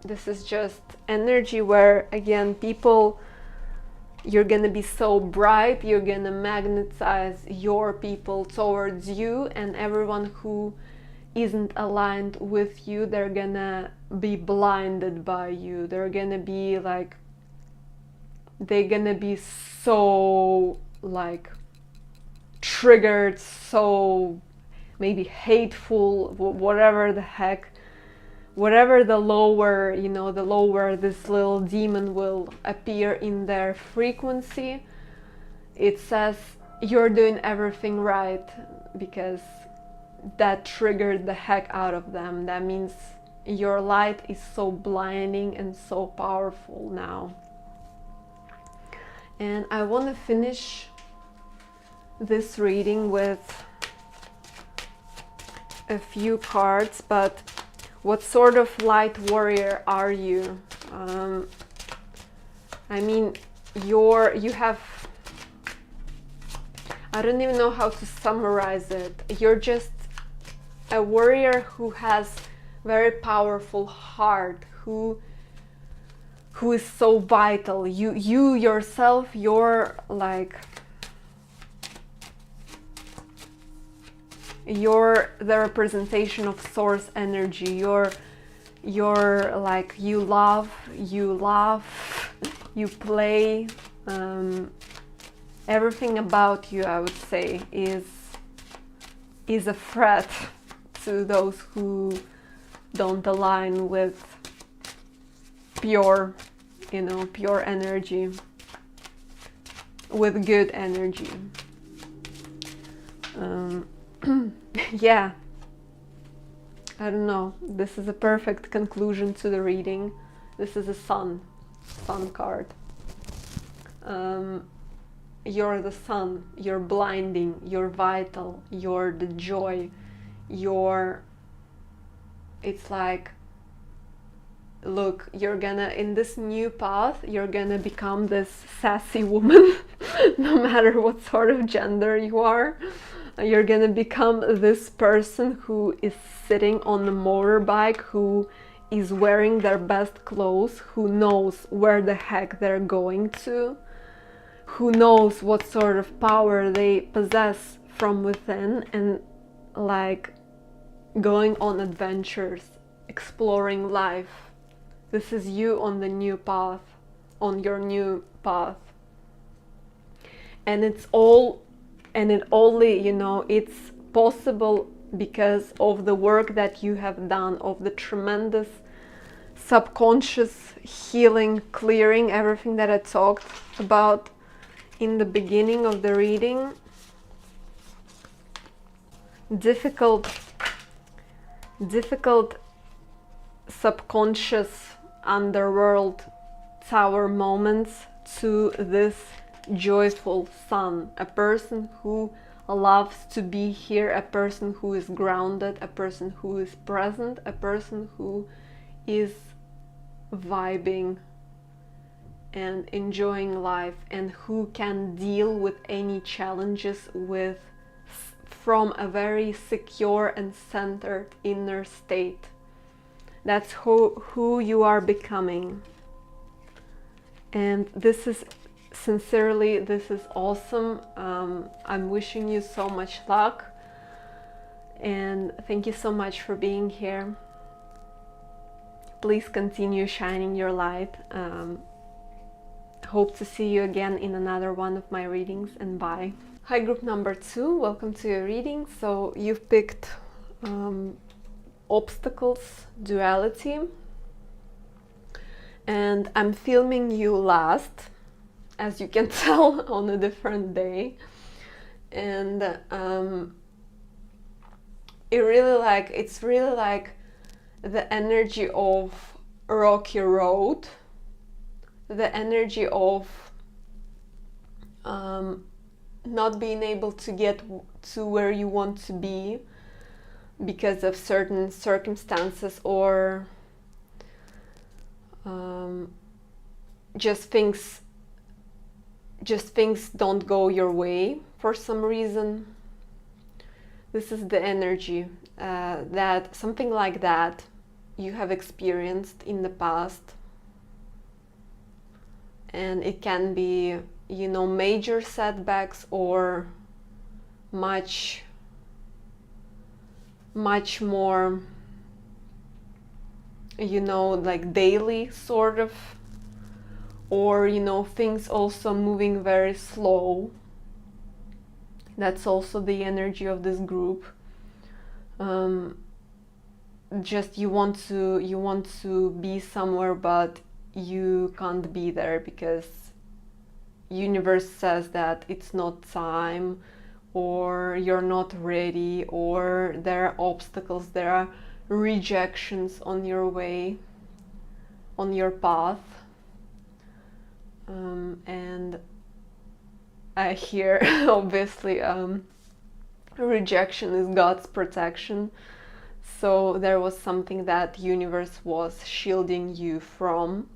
This is just energy where, again, people, you're gonna be so bright, you're gonna magnetize your people towards you, and everyone who isn't aligned with you, they're gonna be blinded by you. They're gonna be like, they're gonna be so like triggered, so maybe hateful, whatever the heck. Whatever the lower, the lower this little demon will appear in their frequency, it says you're doing everything right, because that triggered the heck out of them. That means your light is so blinding and so powerful now. And I want to finish this reading with a few cards, but what sort of light warrior are you? I mean, you have, I don't even know how to summarize it. You're just a warrior who has very powerful heart, who is so vital. You yourself, you're like, you're the representation of source energy. You're like, you love, you laugh, you play. Everything about you, I would say, is a threat to those who don't align with pure, pure energy, with good energy. Yeah, I don't know. This is a perfect conclusion to the reading. This is a sun card. you're the sun, you're blinding, you're vital, you're the joy, it's like, look, you're gonna, in this new path, you're gonna become this sassy woman, no matter what sort of gender you are. You're gonna become this person who is sitting on a motorbike, who is wearing their best clothes, who knows where the heck they're going to, who knows what sort of power they possess from within, and like going on adventures, exploring life. This is you on the new path, on your new path. And it's all, and it only, you know, it's possible because of the work that you have done, of the tremendous subconscious healing, clearing, everything that I talked about in the beginning of the reading. Difficult subconscious underworld tower moments to this joyful sun, a person who loves to be here, a person who is grounded, a person who is present, a person who is vibing and enjoying life, and who can deal with any challenges from a very secure and centered inner state. That's who you are becoming. And this is, sincerely, this is awesome. I'm wishing you so much luck, and thank you so much for being here. Please continue shining your light. Hope to see you again in another one of my readings, and bye. Hi, group number 2, welcome to your reading. So you've picked obstacles, duality, and I'm filming you last, as you can tell, on a different day. And it's really like the energy of rocky road, the energy of not being able to get to where you want to be because of certain circumstances, or just things don't go your way for some reason. This is the energy that something like that you have experienced in the past. And it can be, you know, major setbacks, or much more, you know, like daily sort of, or, you know, things also moving very slow. That's also the energy of this group. Just you want to be somewhere, but you can't be there because universe says that it's not time, or you're not ready, or there are obstacles, there are rejections on your way, on your path. And I hear obviously rejection is God's protection. So there was something that universe was shielding you from,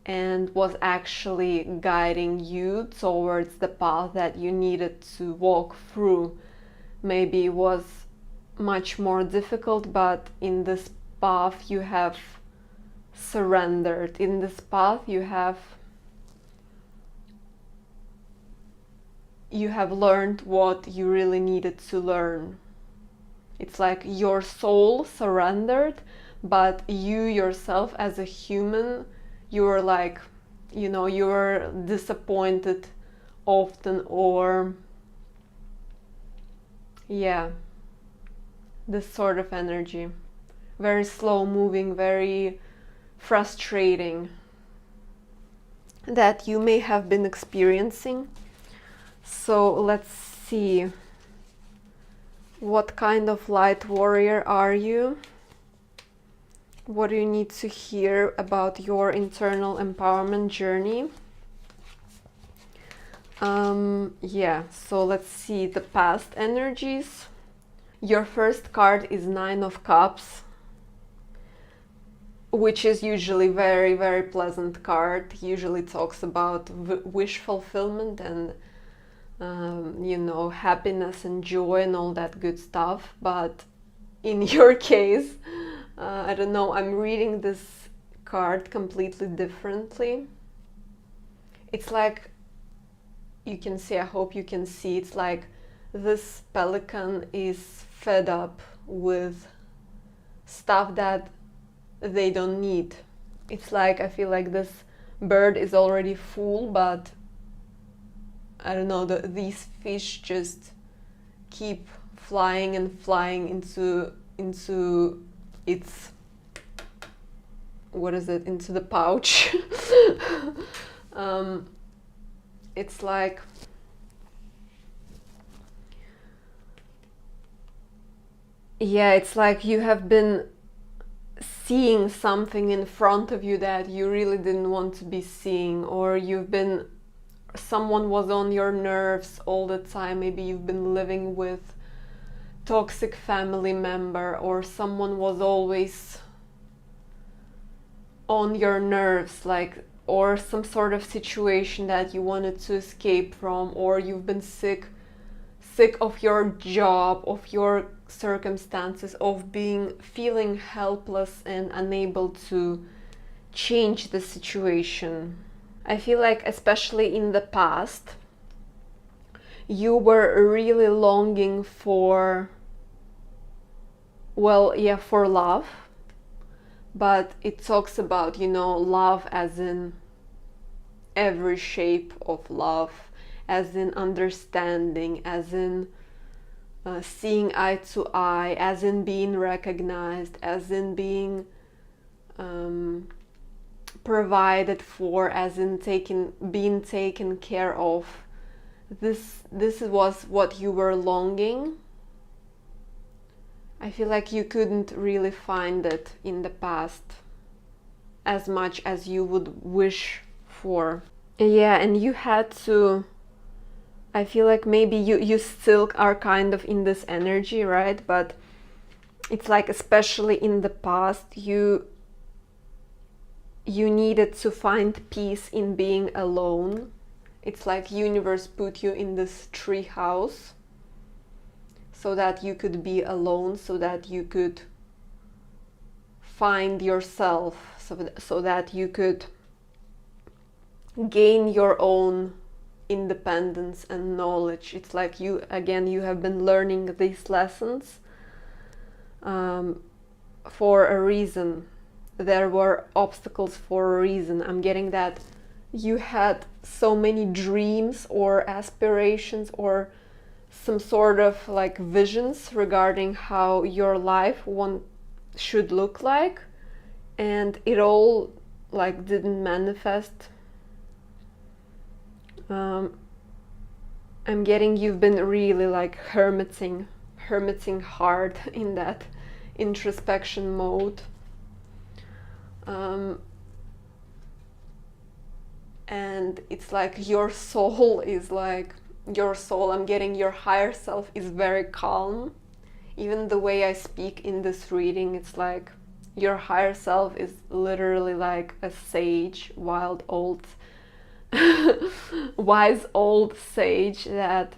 and was actually guiding you towards the path that you needed to walk through. Maybe it was much more difficult, but in this path you have surrendered. In this path you have learned what you really needed to learn. It's like your soul surrendered, but you yourself as a human, you were like, you know, you were disappointed often, or yeah, this sort of energy. Very slow moving, very frustrating, that you may have been experiencing. So let's see. What kind of light warrior are you? What do you need to hear about your internal empowerment journey? Yeah, so let's see the past energies. Your first card is Nine of Cups, which is usually very, very pleasant card. Usually talks about wish fulfillment and you know, happiness and joy and all that good stuff. But in your case, I don't know, I'm reading this card completely differently. It's like, you can see, I hope you can see, it's like this pelican is fed up with stuff that they don't need. It's like, I feel like this bird is already full, but I don't know, these fish just keep flying and flying into its, what is it, into the pouch. It's like, yeah, it's like you have been seeing something in front of you that you really didn't want to be seeing, or someone was on your nerves all the time. Maybe you've been living with toxic family member, or someone was always on your nerves, like, or some sort of situation that you wanted to escape from, or you've been sick of your job, of your circumstances, of feeling helpless and unable to change the situation. I feel like, especially in the past, you were really longing for, well, yeah, for love. But it talks about, you know, love as in every shape of love, as in understanding, as in seeing eye to eye, as in being recognized, as in being provided for, as in being taken care of. This was what you were longing. I feel like you couldn't really find it in the past as much as you would wish for. Yeah, and you had to, I feel like maybe you still are kind of in this energy, right? But it's like, especially in the past, you needed to find peace in being alone. It's like universe put you in this tree house so that you could be alone, so that you could find yourself, so that you could gain your own independence and knowledge. It's like you have been learning these lessons for a reason. There were obstacles for a reason. I'm getting that you had so many dreams or aspirations or some sort of like visions regarding how your life should look like, and it all like didn't manifest. I'm getting you've been really like hermiting hard in that introspection mode. And it's like your soul, I'm getting your higher self is very calm. Even the way I speak in this reading, it's like your higher self is literally like a sage, wise old sage that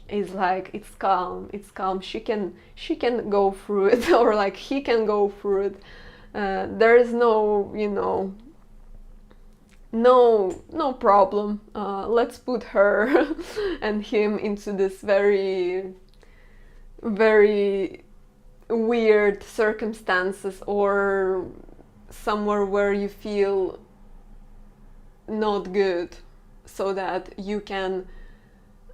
is like, it's calm. She can go through it, or like he can go through it. There is no, no problem. Let's put her and him into this very, very weird circumstances, or somewhere where you feel not good, so that you can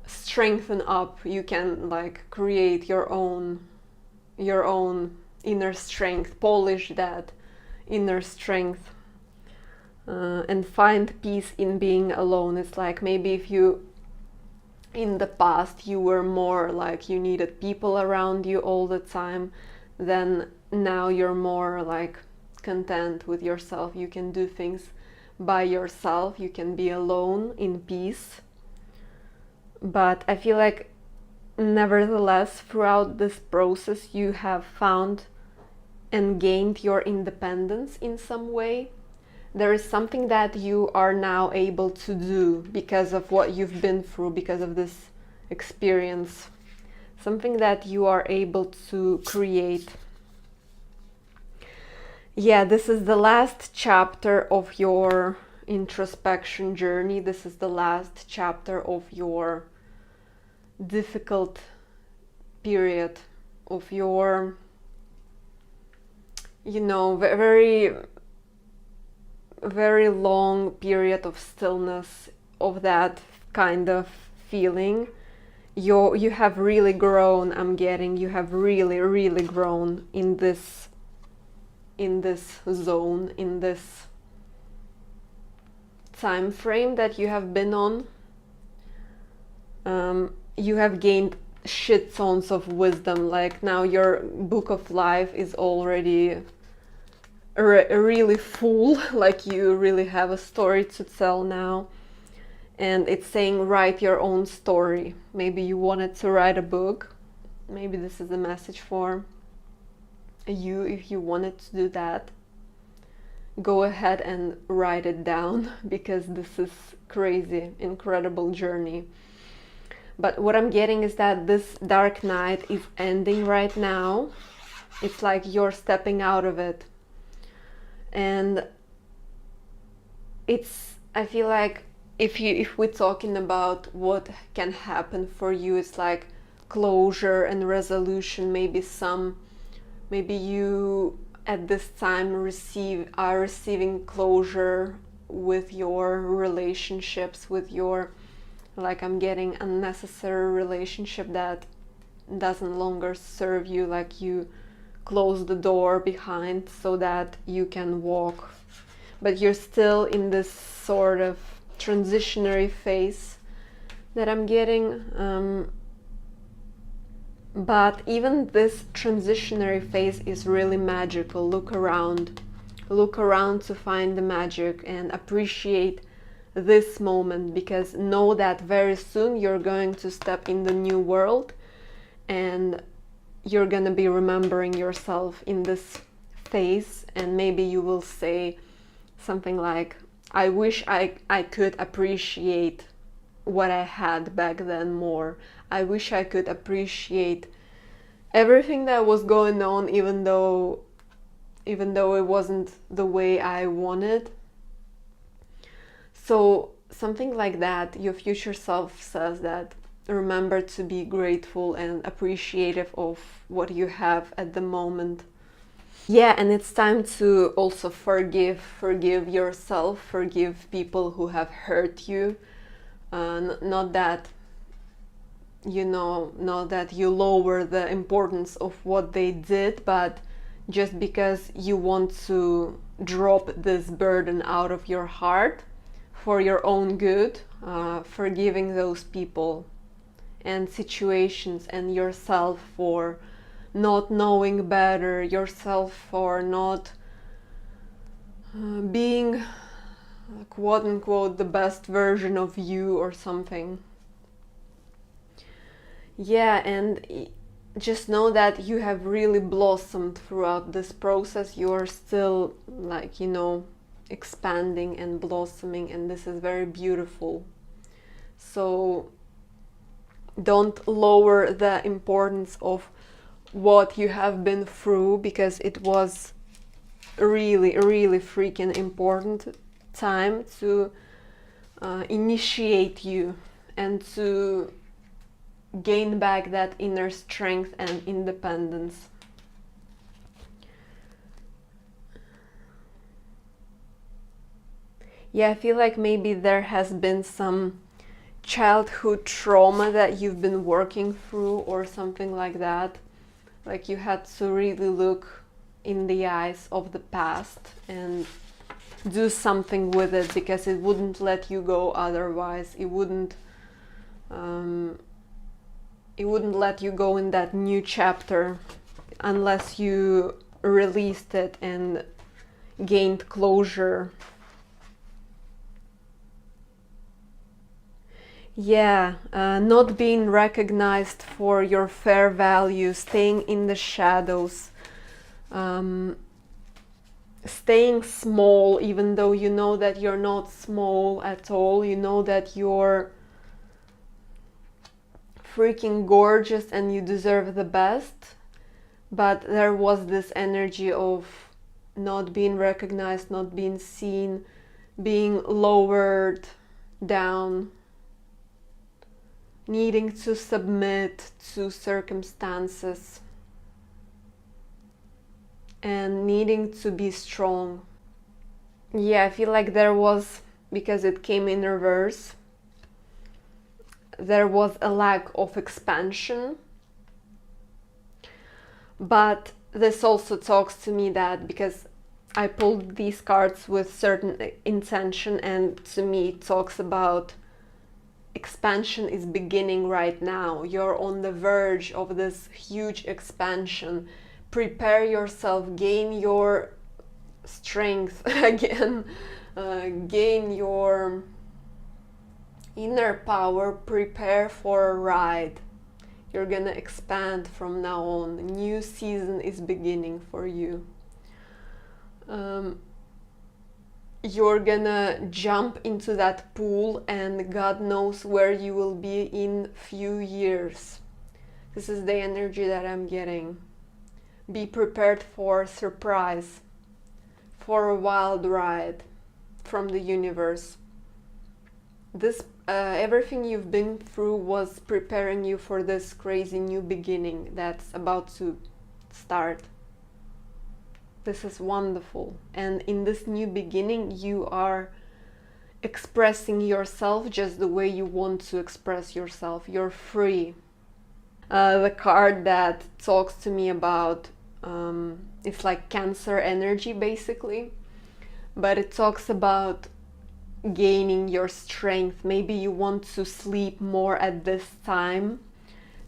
strengthen up, you can like create your own inner strength, polish that inner strength, and find peace in being alone. It's like maybe if you in the past you were more like you needed people around you all the time, then now you're more like content with yourself. You can do things by yourself, you can be alone in peace. But I feel like nevertheless, throughout this process, you have found and gained your independence in some way. There is something that you are now able to do because of what you've been through, because of this experience. Something that you are able to create. Yeah, this is the last chapter of your introspection journey. This is the last chapter of your difficult period, of your, very, very long period of stillness, of that kind of feeling. You have really grown, you have really grown in this zone, in this time frame that you have been on. You have gained shit tons of wisdom. Like now your book of life is already really full, like you really have a story to tell now. And it's saying write your own story. Maybe you wanted to write a book. Maybe this is a message for you. If you wanted to do that, go ahead and write it down, because this is crazy, incredible journey. But what I'm getting is that this dark night is ending right now. It's like you're stepping out of it. And I feel like if we're talking about what can happen for you, it's like closure and resolution. Maybe you at this time are receiving closure with your relationships, with your, like I'm getting unnecessary relationship that doesn't longer serve you, like you close the door behind so that you can walk. But you're still in this sort of transitionary phase that I'm getting. But even this transitionary phase is really magical. Look around to find the magic and appreciate this moment, because know that very soon you're going to step in the new world and you're going to be remembering yourself in this phase. And maybe you will say something like, I wish I could appreciate what I had back then more. I wish I could appreciate everything that was going on, even though it wasn't the way I wanted. So something like that, your future self says that remember to be grateful and appreciative of what you have at the moment. Yeah, and it's time to also forgive yourself, forgive people who have hurt you. Not that you lower the importance of what they did, but just because you want to drop this burden out of your heart for your own good, forgiving those people and situations and yourself for not knowing better, yourself for not being quote unquote the best version of you or something. Yeah, and just know that you have really blossomed throughout this process. You are still expanding and blossoming, and this is very beautiful. So don't lower the importance of what you have been through, because it was really freaking important time to initiate you and to gain back that inner strength and independence. Yeah, I feel like maybe there has been some childhood trauma that you've been working through or something like that. Like you had to really look in the eyes of the past and do something with it, because it wouldn't let you go otherwise. It wouldn't let you go in that new chapter unless you released it and gained closure. Yeah, not being recognized for your fair value, staying in the shadows, um, staying small, even though you know that you're not small at all. You know that you're freaking gorgeous and you deserve the best. But there was this energy of not being recognized, not being seen, being lowered down, needing to submit to circumstances, and needing to be strong. Yeah, I feel like there was, because it came in reverse, there was a lack of expansion. But this also talks to me that, because I pulled these cards with certain intention, and to me it talks about expansion is beginning right now. You're on the verge of this huge expansion. Prepare yourself, gain your strength again, gain your inner power, prepare for a ride. You're gonna expand from now on. A new season is beginning for you. You're gonna jump into that pool, and God knows where you will be in few years. This is the energy that I'm getting. Be prepared for surprise, for a wild ride from the universe. This everything you've been through was preparing you for this crazy new beginning that's about to start. This is wonderful. And in this new beginning, you are expressing yourself just the way you want to express yourself. You're free. The card that talks to me about, it's like Cancer energy basically, but it talks about gaining your strength. Maybe you want to sleep more at this time.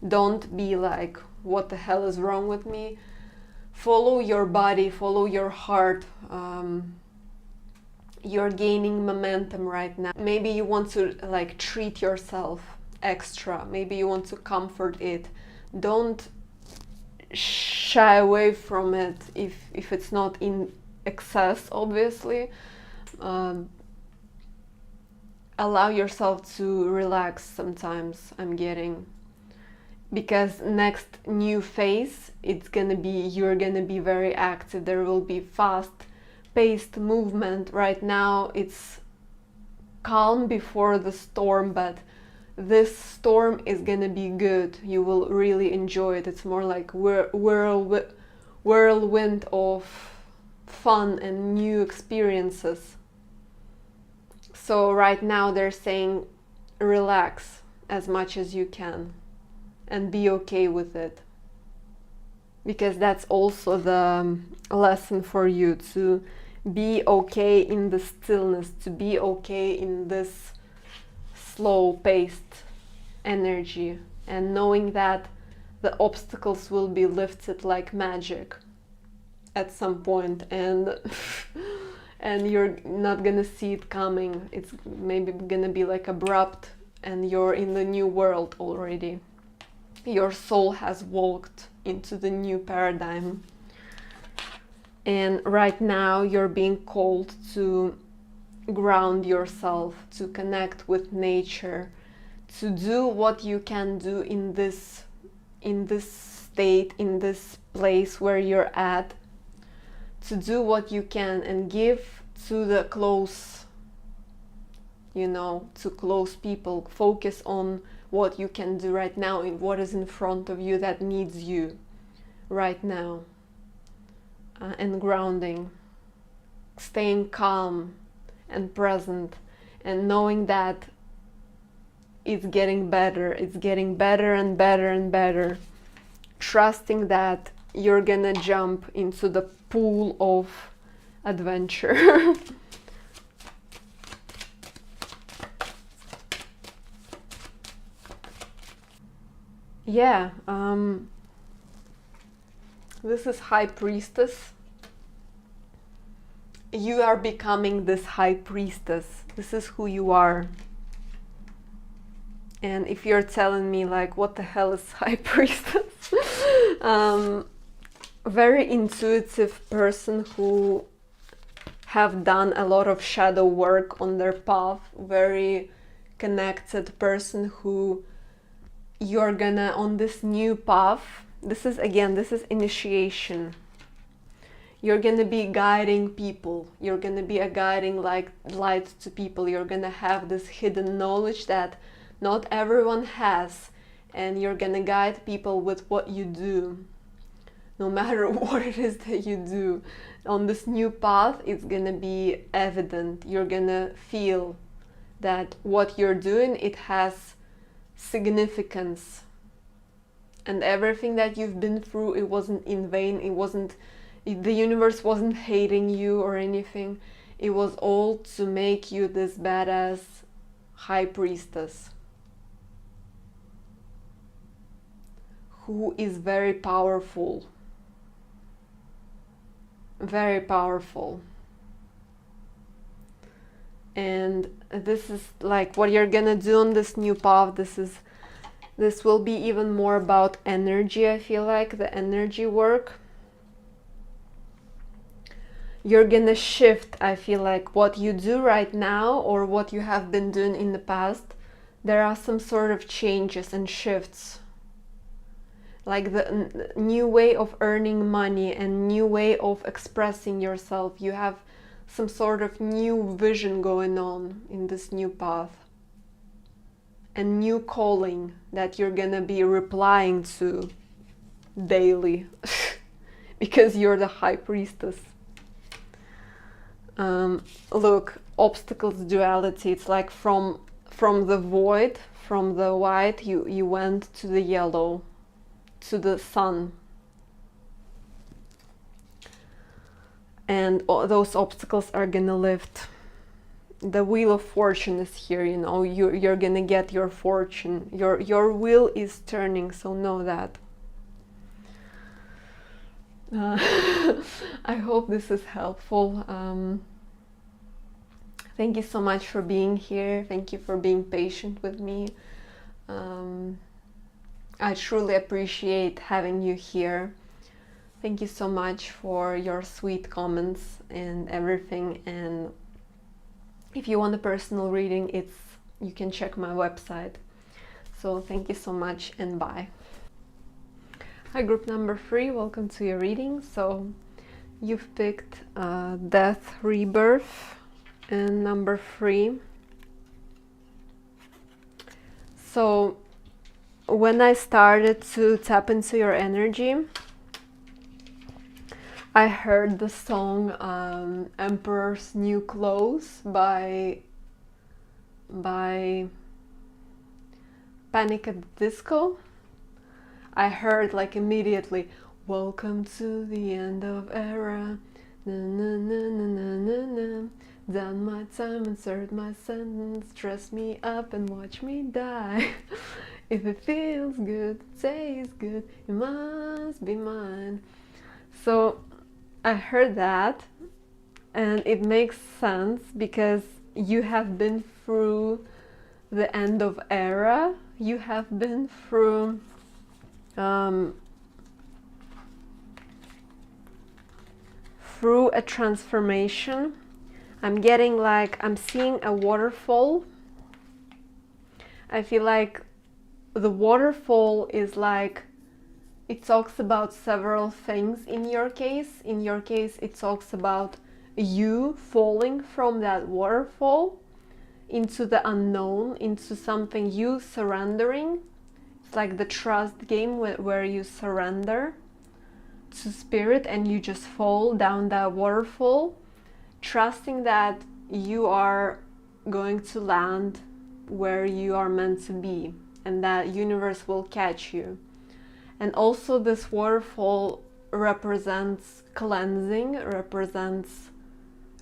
Don't be like, what the hell is wrong with me? Follow your body, follow your heart. You're gaining momentum right now. Maybe you want to like treat yourself extra. Maybe you want to comfort it. Don't shy away from it if it's not in excess, obviously. Allow yourself to relax sometimes, I'm getting. Because next new phase, you're gonna be very active. There will be fast paced movement. Right now it's calm before the storm, but this storm is gonna be good. You will really enjoy it. It's more like whirlwind of fun and new experiences. So right now they're saying relax as much as you can and be okay with it, because that's also the lesson for you, to be okay in the stillness, to be okay in this slow-paced energy, and knowing that the obstacles will be lifted like magic at some point, and and you're not gonna see it coming. It's maybe gonna be like abrupt, and you're in the new world already. Your soul has walked into the new paradigm. And right now you're being called to ground yourself, to connect with nature, to do what you can do in this state, in this place where you're at, to do what you can and give to the close, to close people. Focus on what you can do right now, in what is in front of you that needs you right now. And grounding, staying calm and present, and knowing that it's getting better and better and better. Trusting that you're gonna jump into the pool of adventure. Yeah, this is High Priestess. You are becoming this High Priestess. This is who you are. And if you're telling me like, what the hell is high priestess? Very intuitive person who have done a lot of shadow work on their path, very connected person who you're gonna, on this new path, this is initiation. You're gonna be guiding people, you're gonna be a guiding light to people, you're gonna have this hidden knowledge that not everyone has, and you're gonna guide people with what you do. No matter what it is that you do on this new path, it's gonna be evident. You're gonna feel that what you're doing, it has significance, and everything that you've been through, it wasn't in vain. The universe wasn't hating you or anything. It was all to make you this badass high priestess who is very powerful. Very powerful. And this is like what you're gonna do on this new path. This will be even more about energy. I feel like the energy work, you're gonna shift. I feel like what you do right now or what you have been doing in the past, there are some sort of changes and shifts, like the new way of earning money and new way of expressing yourself. You have some sort of new vision going on in this new path, a new calling that you're gonna be replying to daily because you're the high priestess. Look, obstacles, duality, it's like from the void, from the white, you went to the yellow, to the sun. And those obstacles are gonna lift. The wheel of fortune is here, you know, you're gonna get your fortune. Your wheel is turning, so know that. I hope this is helpful. Thank you so much for being here. Thank you for being patient with me. I truly appreciate having you here. Thank you so much for your sweet comments and everything. And if you want a personal reading, you can check my website. So thank you so much and bye. Hi, group number 3, welcome to your reading. So you've picked Death, Rebirth, and number 3. So when I started to tap into your energy, I heard the song Emperor's New Clothes by Panic at the Disco. I heard like immediately, welcome to the end of era, na na na na na na na. Done my time and served my sentence, dress me up and watch me die. If it feels good, tastes good, it must be mine. So I heard that, and it makes sense because you have been through the end of era. You have been through through a transformation. I'm seeing a waterfall. I feel like the waterfall is like, it talks about several things in your case. In your case, it talks about you falling from that waterfall into the unknown, into something, you surrendering. It's like the trust game where you surrender to spirit and you just fall down that waterfall, trusting that you are going to land where you are meant to be and that universe will catch you. And also this waterfall represents cleansing, represents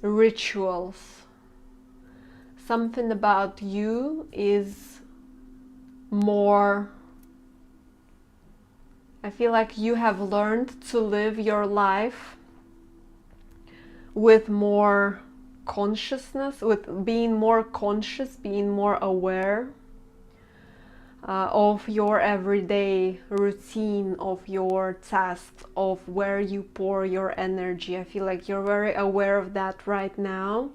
rituals. Something about you is more, I feel like you have learned to live your life with more consciousness, with being more conscious, being more aware. of your everyday routine, of your tasks, of where you pour your energy. I feel like you're very aware of that right now.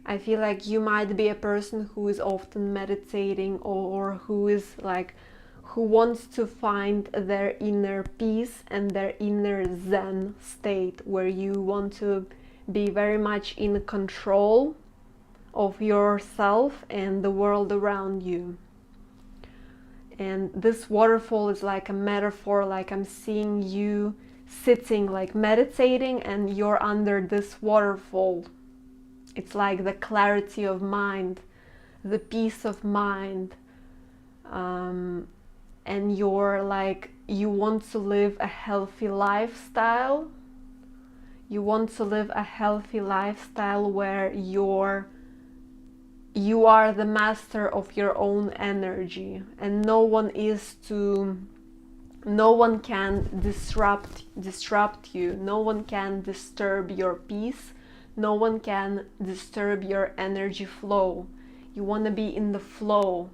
I feel like you might be a person who is often meditating, or who is like, who wants to find their inner peace and their inner Zen state, where you want to be very much in control of yourself and the world around you. And this waterfall is like a metaphor, like I'm seeing you sitting, like meditating, and you're under this waterfall. It's like the clarity of mind, the peace of mind, and you're like, you want to live a healthy lifestyle. You want to live a healthy lifestyle where you are the master of your own energy, and no one can disrupt you. No one can disturb your peace. No one can disturb your energy flow. You want to be in the flow,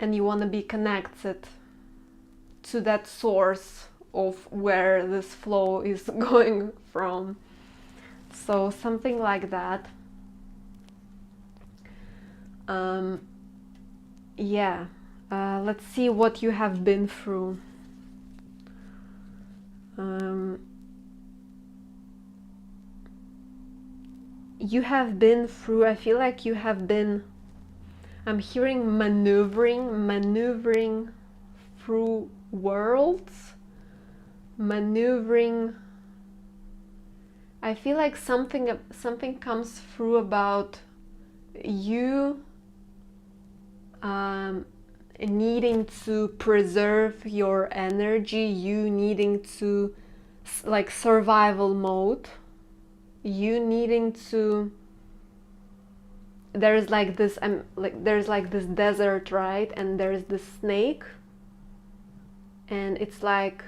and you want to be connected to that source of where this flow is going from. So something like that. Let's see what you have been through. You have been through, I feel like you have been, I'm hearing maneuvering through worlds, maneuvering. I feel like something comes through about you needing to preserve your energy, you needing to, like, survival mode, you needing to, there's like this desert, right? And there's this snake, and it's like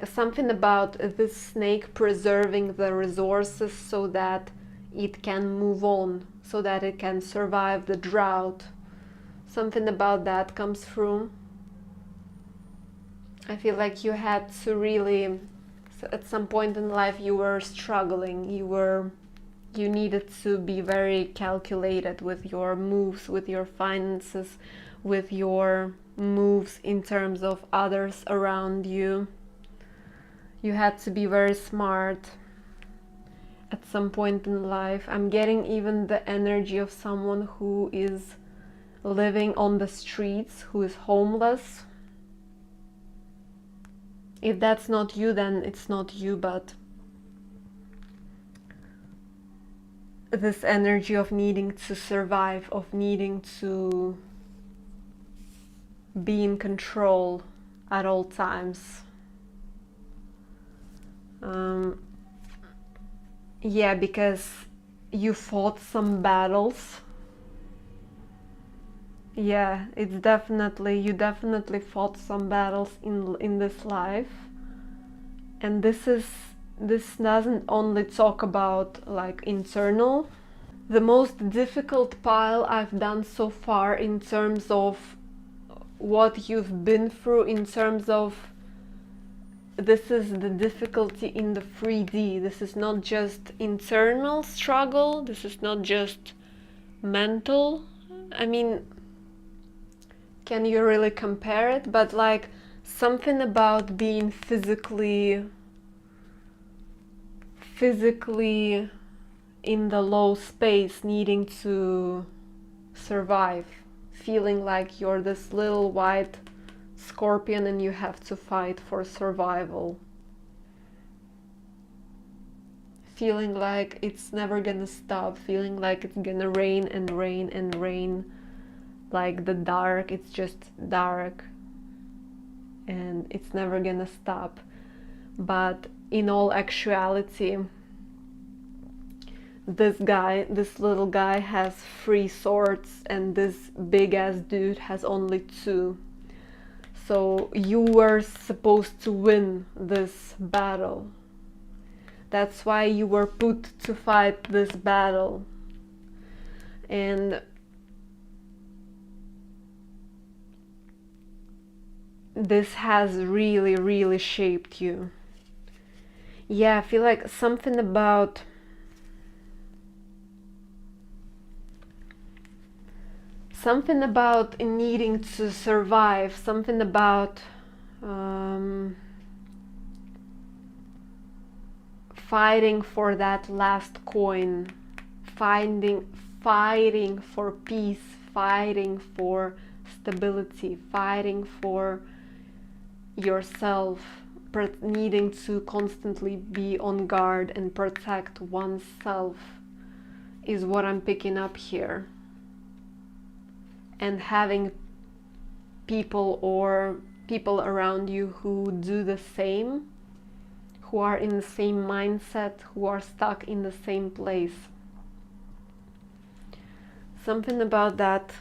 something about this snake preserving the resources so that it can move on, so that it can survive the drought. Something about that comes through. I feel like you had to really, at some point in life, you were struggling. You needed to be very calculated with your moves, with your finances, with your moves in terms of others around you. You had to be very smart at some point in life. I'm getting even the energy of someone who is living on the streets, who is homeless. If that's not you, then it's not you, but this energy of needing to survive, of needing to be in control at all times. Because you fought some battles. You definitely fought some battles in this life. And this doesn't only talk about like internal. The most difficult pile I've done so far in terms of what you've been through, in terms of, this is the difficulty in the 3D. This is not just internal struggle, this is not just mental. I mean, can you really compare it? But like something about being physically in the low space, needing to survive, feeling like you're this little white scorpion and you have to fight for survival, feeling like it's never gonna stop, feeling like it's gonna rain and rain and rain, like the dark, it's just dark and it's never gonna stop. But in all actuality, this little guy has 3 swords and this big ass dude has only 2. So you were supposed to win this battle. That's why you were put to fight this battle. And this has really, really shaped you. Yeah, I feel like something about needing to survive, something about fighting for that last coin, fighting for peace, fighting for stability, fighting for yourself, needing to constantly be on guard and protect oneself is what I'm picking up here. And having people around you who do the same, who are in the same mindset, who are stuck in the same place. Something about that.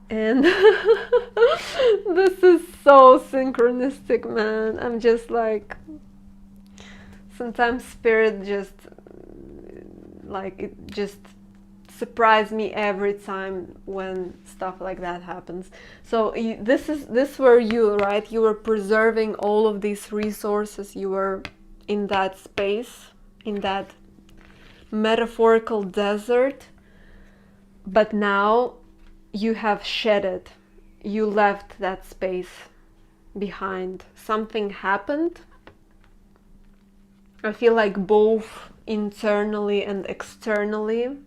And this is so synchronistic, man. I'm just like, sometimes spirit just like, it just surprise me every time when stuff like that happens. So this were you, right? You were preserving all of these resources. You were in that space, in that metaphorical desert, but now you have shed it. You left that space behind. Something happened. I feel like both internally and externally,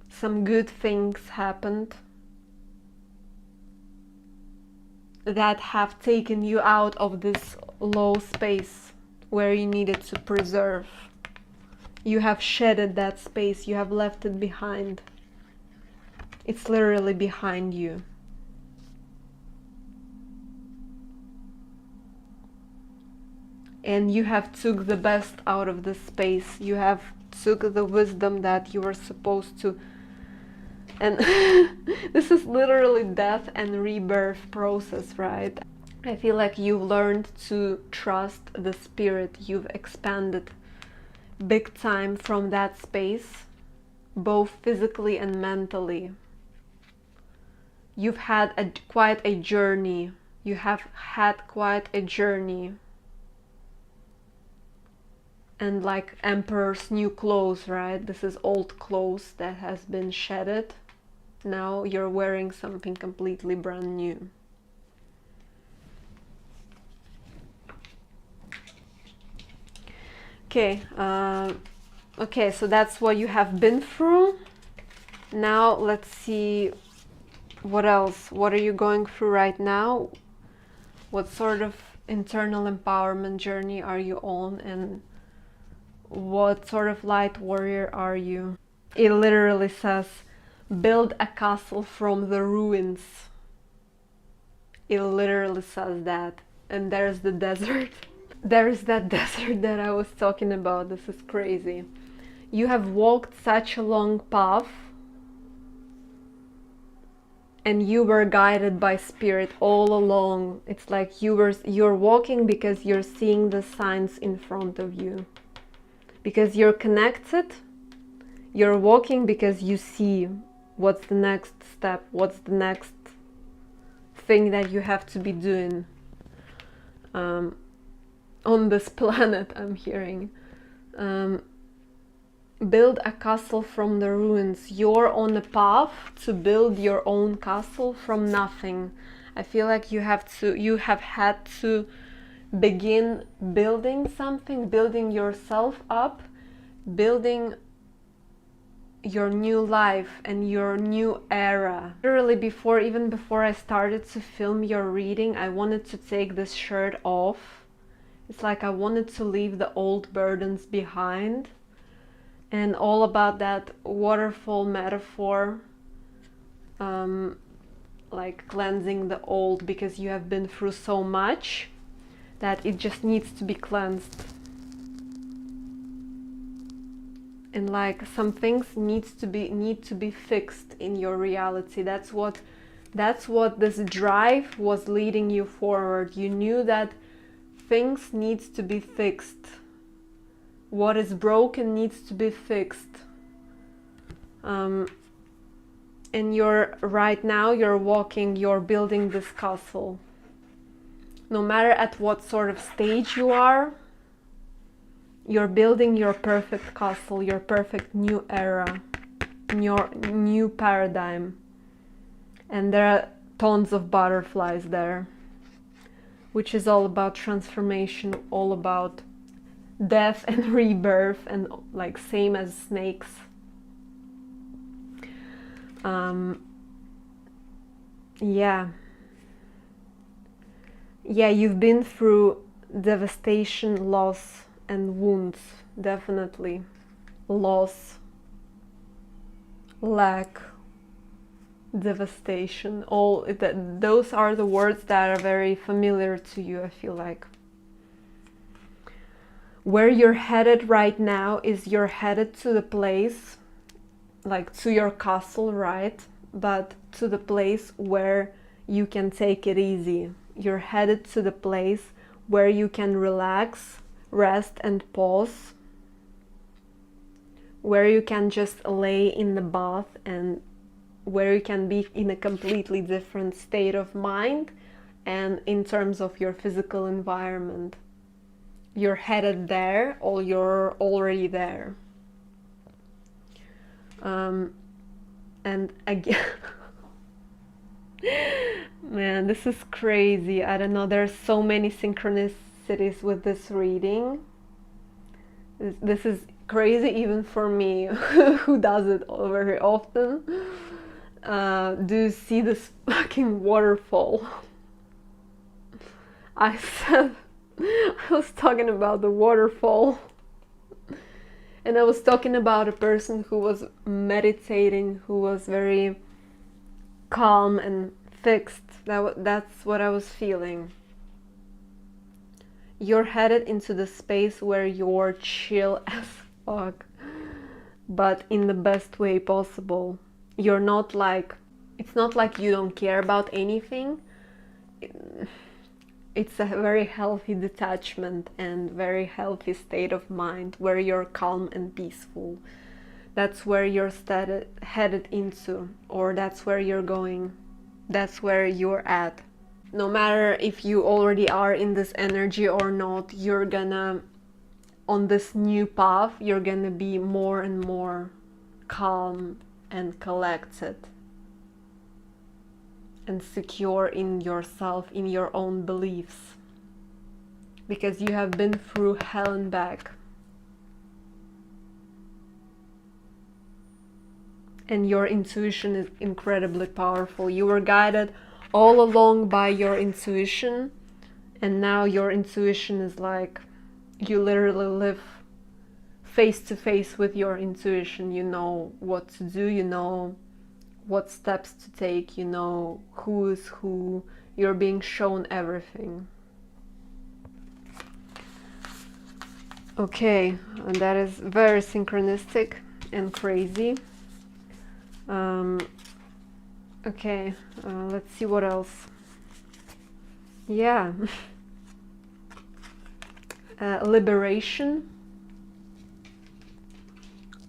some good things happened that have taken you out of this low space where you needed to preserve. You have shedded that space, you have left it behind. It's literally behind you. And you have took the best out of this space. You have took the wisdom that you were supposed to. And this is literally death and rebirth process, right? I feel like you've learned to trust the spirit. You've expanded big time from that space, both physically and mentally. You've had quite a journey. You have had quite a journey. And like emperor's new clothes, right? This is old clothes that has been shedded. Now you're wearing something completely brand new. Okay, okay, so that's what you have been through. Now let's see what else. What are you going through right now? What sort of internal empowerment journey are you on, and what sort of light warrior are you? It literally says, build a castle from the ruins. It literally says that. And there's the desert. There is that desert that I was talking about. This is crazy. You have walked such a long path, and you were guided by spirit all along. It's like you're walking because you're seeing the signs in front of you. Because you're connected, you're walking because you see what's the next step, what's the next thing that you have to be doing on this planet, I'm hearing. Build a castle from the ruins. You're on a path to build your own castle from nothing. I feel like you have had to begin building something, building yourself up, building your new life and your new era. Literally even before I started to film your reading, I wanted to take this shirt off. It's like I wanted to leave the old burdens behind, and all about that waterfall metaphor, like cleansing the old, because you have been through so much that it just needs to be cleansed. And like some things need to be fixed in your reality. That's what this drive was leading you forward. You knew that things needs to be fixed. What is broken needs to be fixed. And right now you're walking, you're building this castle. No matter at what sort of stage you are, you're building your perfect castle, your perfect new era, your new paradigm. And there are tons of butterflies there, which is all about transformation, all about death and rebirth, and like same as snakes. Yeah, you've been through devastation, loss, and wounds, definitely. Loss, lack, devastation, those are the words that are very familiar to you, I feel like. Where you're headed right now is you're headed to the place, like to your castle, right? But to the place where you can take it easy. You're headed to the place where you can relax, rest and pause, where you can just lay in the bath and where you can be in a completely different state of mind and in terms of your physical environment. You're headed there, or you're already there. And again, man, this is crazy. I don't know, there's so many synchronicities with this reading. This is crazy even for me, who does it very often. Do you see this fucking waterfall? I was talking about the waterfall, and I was talking about a person who was meditating, who was very calm and fixed. That's what I was feeling. You're headed into the space where you're chill as fuck, but in the best way possible. You're not like, it's not like you don't care about anything. It's a very healthy detachment and very healthy state of mind where you're calm and peaceful. That's where you're headed into, or that's where you're going. That's where you're at. No matter if you already are in this energy or not, you're gonna, on this new path, you're gonna be more and more calm and collected and secure in yourself, in your own beliefs, because you have been through hell and back. And your intuition is incredibly powerful. You were guided all along by your intuition, and now your intuition is like, you literally live face to face with your intuition. You know what to do, you know what steps to take, you know who is who, you're being shown everything. Okay, and that is very synchronistic and crazy. Okay, let's see what else. Yeah. Liberation.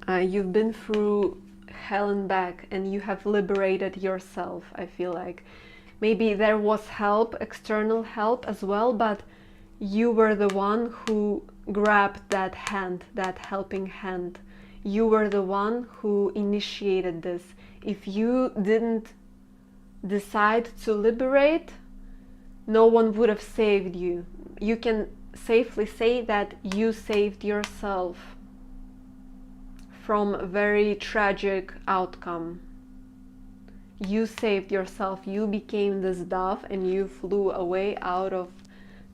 You've been through hell and back and you have liberated yourself, I feel like. Maybe there was help, external help as well, but you were the one who grabbed that hand, that helping hand. You were the one who initiated this. If you didn't decide to liberate, no one would have saved you. You can safely say that you saved yourself from a very tragic outcome. You saved yourself. You became this dove and you flew away out of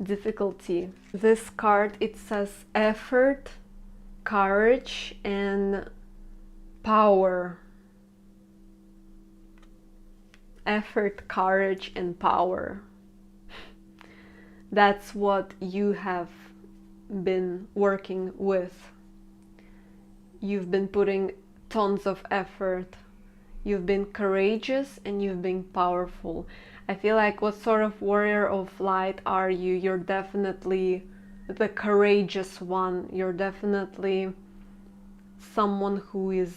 difficulty. This card, it says effort, courage, and power. Effort, courage, and power. That's what you have been working with. You've been putting tons of effort. You've been courageous and you've been powerful. I feel like, what sort of warrior of light are you? You're definitely the courageous one. You're definitely someone who is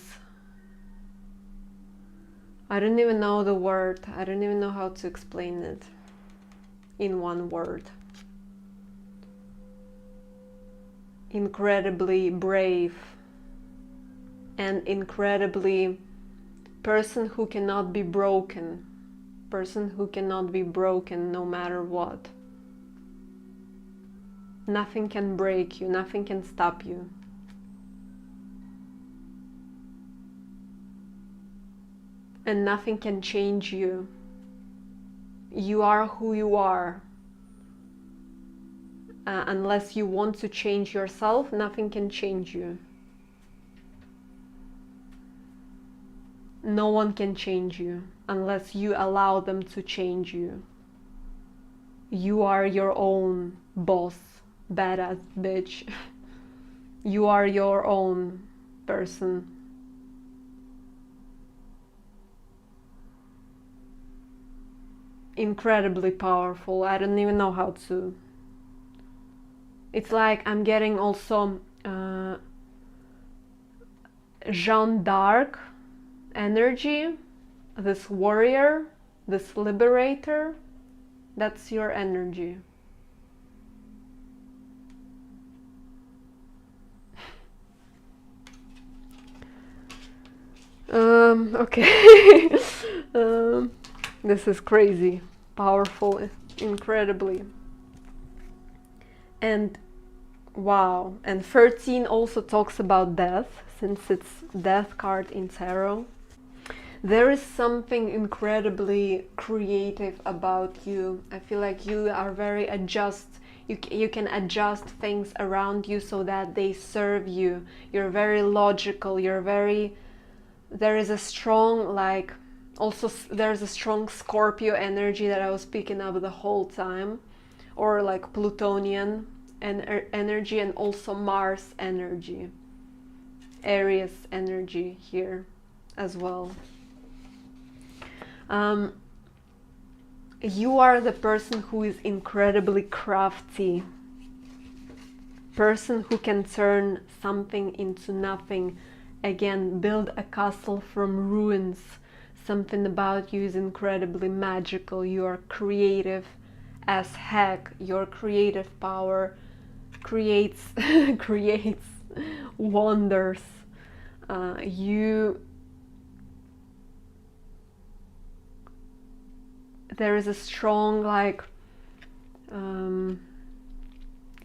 I don't even know the word. I don't even know how to explain it in one word. Incredibly brave and incredibly person who cannot be broken. Person who cannot be broken no matter what. Nothing can break you, nothing can stop you. And nothing can change you. You are who you are. Unless you want to change yourself, nothing can change you. No one can change you unless you allow them to change you. You are your own boss, badass bitch. You are your own person. Incredibly powerful. I don't even know how to. It's like I'm getting also Jeanne d'Arc energy, this warrior, this liberator. That's your energy. Okay. This is crazy, powerful, incredibly. And wow, and 13 also talks about death, since it's death card in tarot. There is something incredibly creative about you. I feel like you are very you can adjust things around you so that they serve you. You're very logical, there is a strong, like, also there's a strong Scorpio energy that I was picking up the whole time, or like Plutonian energy, and also Mars energy, Aries energy here as well. You are the person who is incredibly crafty, person who can turn something into nothing, again, build a castle from ruins. Something about you is incredibly magical. You are creative as heck. Your creative power creates creates wonders. There is a strong, like,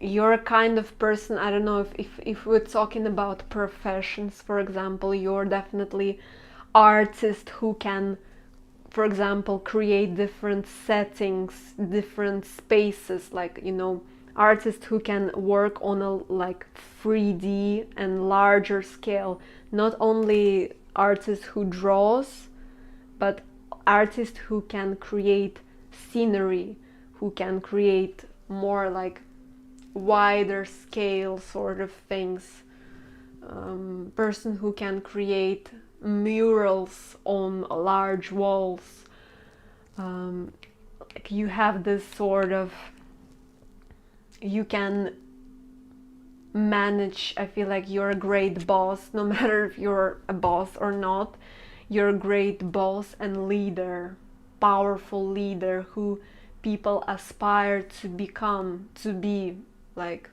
you're a kind of person, I don't know if we're talking about professions, for example, you're definitely artist who can, for example, create different settings, different spaces, like, you know, artist who can work on a like 3D and larger scale, not only artist who draws, but artist who can create scenery, who can create more like wider scale sort of things, person who can create murals on large walls. Like you have this sort of, you can manage, I feel like you're a great boss, no matter if you're a boss or not. You're a great boss and leader, powerful leader who people aspire to become, to be like,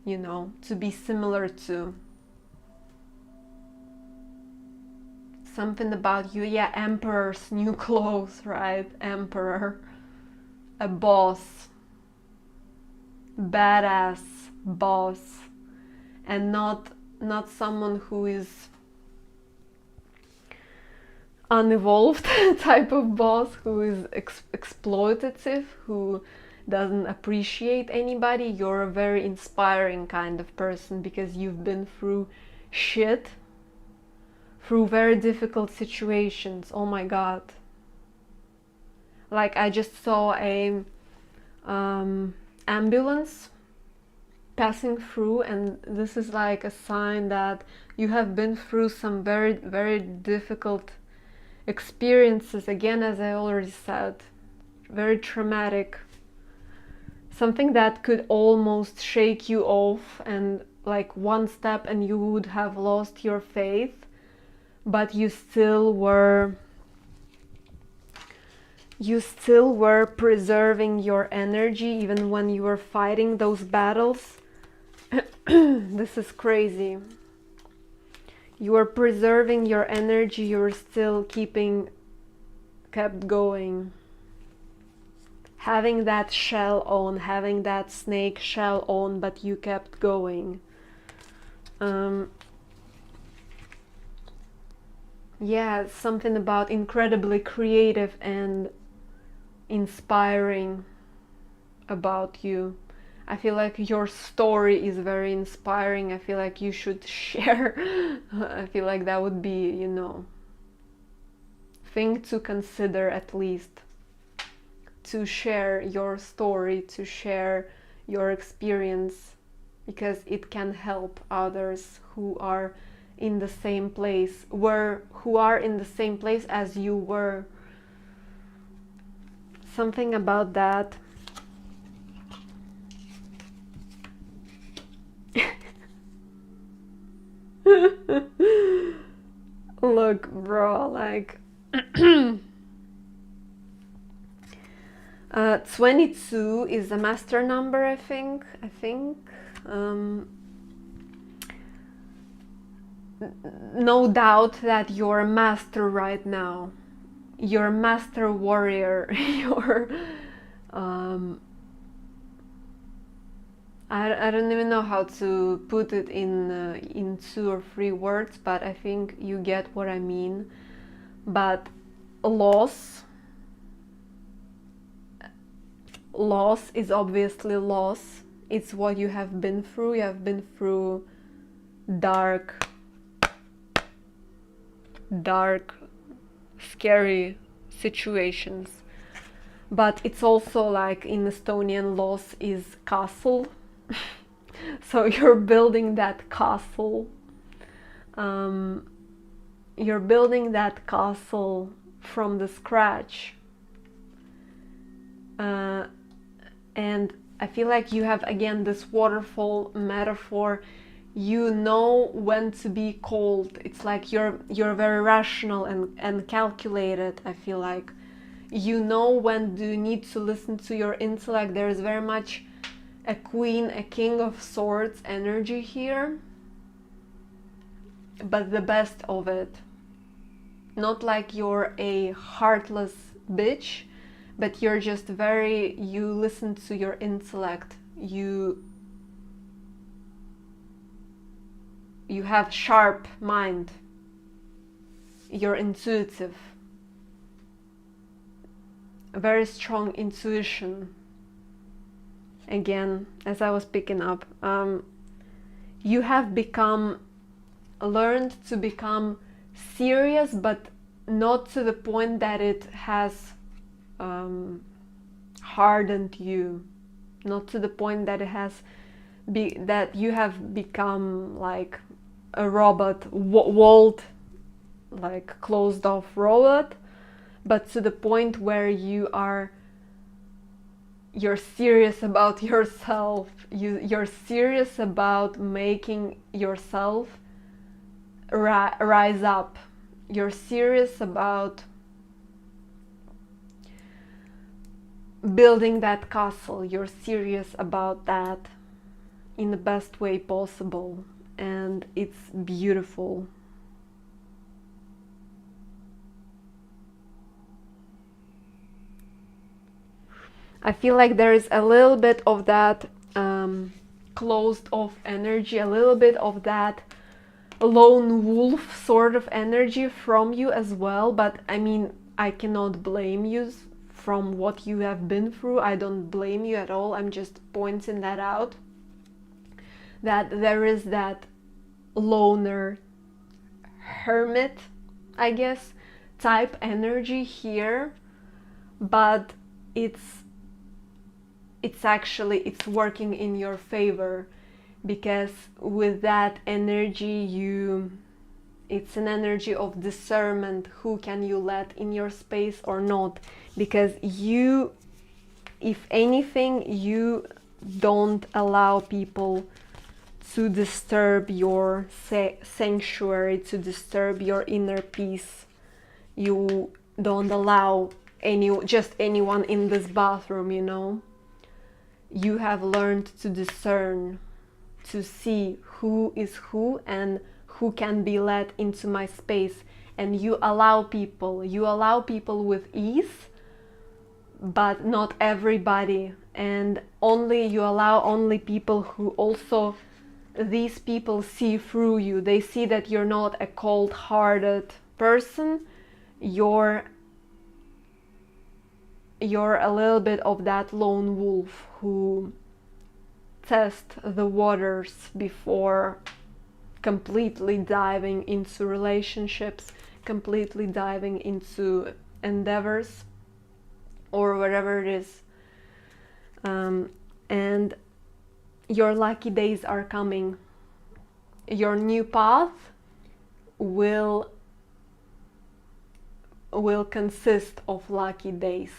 you know, to be similar to. Something about you, yeah, emperor's new clothes, right? Emperor, a boss, badass boss, and not someone who is unevolved type of boss, who is exploitative, who doesn't appreciate anybody. You're a very inspiring kind of person because you've been through shit, through very difficult situations. Oh my god. Like I just saw a ambulance passing through, and this is like a sign that you have been through some very, very difficult experiences. Again, as I already said, very traumatic, something that could almost shake you off, and like one step and you would have lost your faith, but you still were you still were preserving your energy even when you were fighting those battles. This is crazy. You were preserving your energy, you were still kept going. Having that shell on, having that snake shell on, but you kept going. Yeah, something about incredibly creative and inspiring about you. I feel like your story is very inspiring. I feel like you should share. I feel like that would be, you know, thing to consider, at least, to share your story, to share your experience, because it can help others who are in the same place, who are in the same place as you were. Something about that. Look, bro, like 22 is a master number, I think. No doubt that you're a master right now. You're a master warrior. You're I don't even know how to put it in 2 or 3 words, but I think you get what I mean. But loss is obviously loss. It's what you have been through. You have been through dark, scary situations. But it's also like in Estonian, loss is castle. So you're building that castle. You're building that castle from the scratch. And I feel like you have, again, this waterfall metaphor. You know when to be cold. It's like you're very rational and calculated. I feel like you know when do you need to listen to your intellect. There is very much a queen, a king of swords energy here, but the best of it. Not like you're a heartless bitch, but you're just you listen to your intellect. You have sharp mind. You're intuitive. A very strong intuition. Again, as I was picking up, you have learned to become serious, but not to the point that it has hardened you, not to the point that it has that you have become like a robot, walled, like closed off robot, but to the point where you're serious about yourself. You're serious about making yourself rise up. You're serious about building that castle. You're serious about that in the best way possible, and it's beautiful. I feel like there is a little bit of that closed off energy, a little bit of that lone wolf sort of energy from you as well. But I mean, I cannot blame you from what you have been through. I don't blame you at all. I'm just pointing that out, that there is that loner, hermit, I guess, type energy here, but it's working in your favor, because with that energy it's an energy of discernment. Who can you let in your space or not? Because you, if anything, you don't allow people to disturb your sanctuary, to disturb your inner peace. You don't allow just anyone in this bathroom, you know. You have learned to discern, to see who is who and who can be let into my space. And you allow people with ease, but not everybody. And you allow only people who also, these people see through you. They see that you're not a cold-hearted person. You're a little bit of that lone wolf who tests the waters before completely diving into relationships, completely diving into endeavors or whatever it is. And your lucky days are coming. Your new path will consist of lucky days,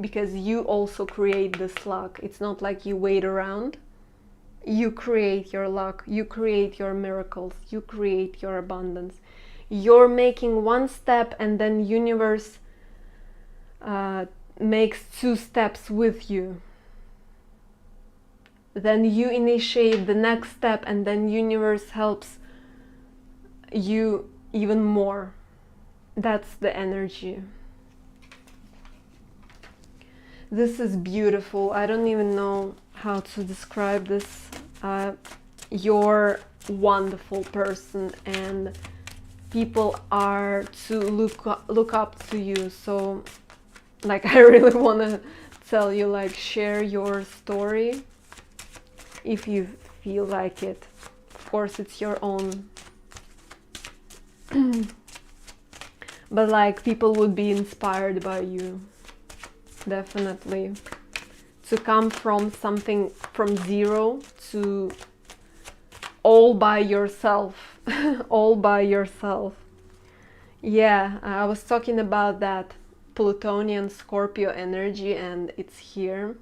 because you also create this luck. It's not like you wait around. You create your luck, you create your miracles, you create your abundance. You're making one step and then universe makes 2 steps with you. Then you initiate the next step and then universe helps you even more. That's the energy. This is beautiful. I don't even know how to describe this. You're a wonderful person and people are to look up to you. So like I really want to tell you, like, share your story if you feel like it. Of course it's your own. But like people would be inspired by you. Definitely. To come from something from zero to all by yourself. All by yourself. Yeah, I was talking about that Plutonian Scorpio energy and it's here.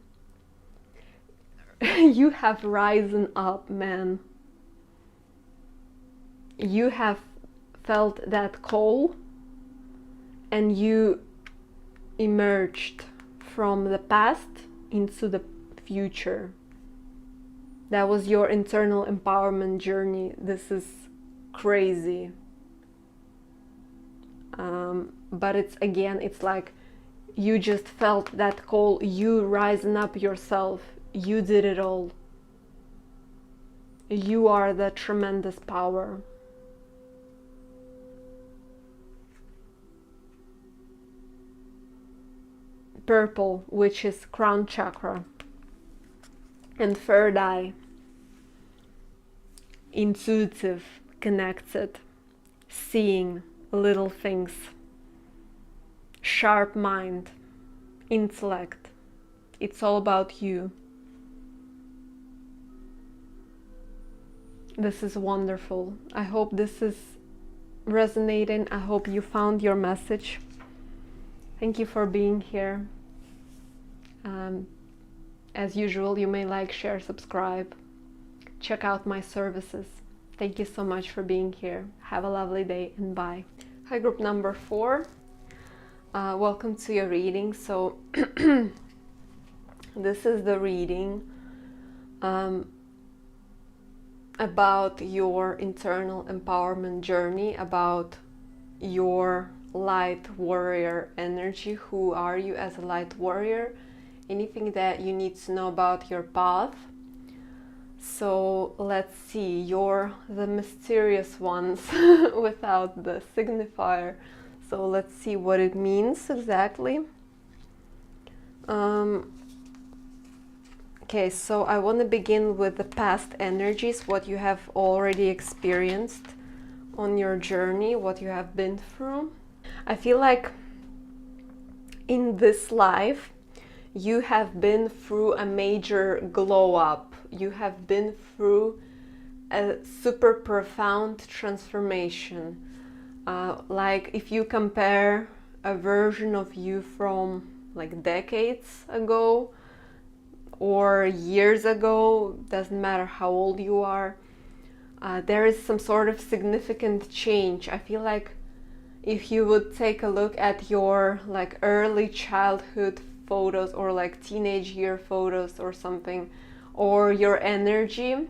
You have risen up, man. You have felt that call and you emerged from the past into the future. That was your internal empowerment journey. This is crazy. But it's like you just felt that call, you rising up yourself, you did it all. You are the tremendous power. Purple, which is crown chakra, and third eye, intuitive, connected, seeing little things, sharp mind, intellect. It's all about you. This is wonderful. I hope this is resonating. I hope you found your message. Thank you for being here. As usual, you may like, share, subscribe. Check out my services. Thank you so much for being here. Have a lovely day and bye. Hi, group number 4. Welcome to your reading. So this is the reading about your internal empowerment journey, about your light warrior energy. Who are you as a light warrior? Anything that you need to know about your path. So let's see, you're the mysterious ones without the signifier. So let's see what it means exactly. Okay, so I want to begin with the past energies, what you have already experienced on your journey, what you have been through. I feel like in this life you have been through a major glow up. You have been through a super profound transformation. Like if you compare a version of you from like decades ago or years ago, doesn't matter how old you are, there is some sort of significant change. I feel like if you would take a look at your like early childhood photos or like teenage year photos or something, or your energy,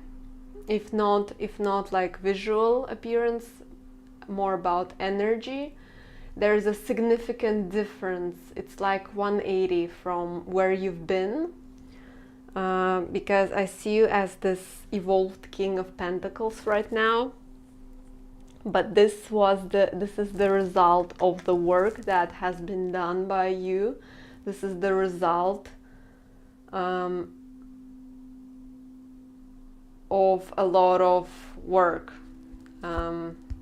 if not like visual appearance, more about energy, there's a significant difference. It's like 180 from where you've been, because I see you as this evolved King of Pentacles right now. But this is the result of the work that has been done by you. This is the result of a lot of work,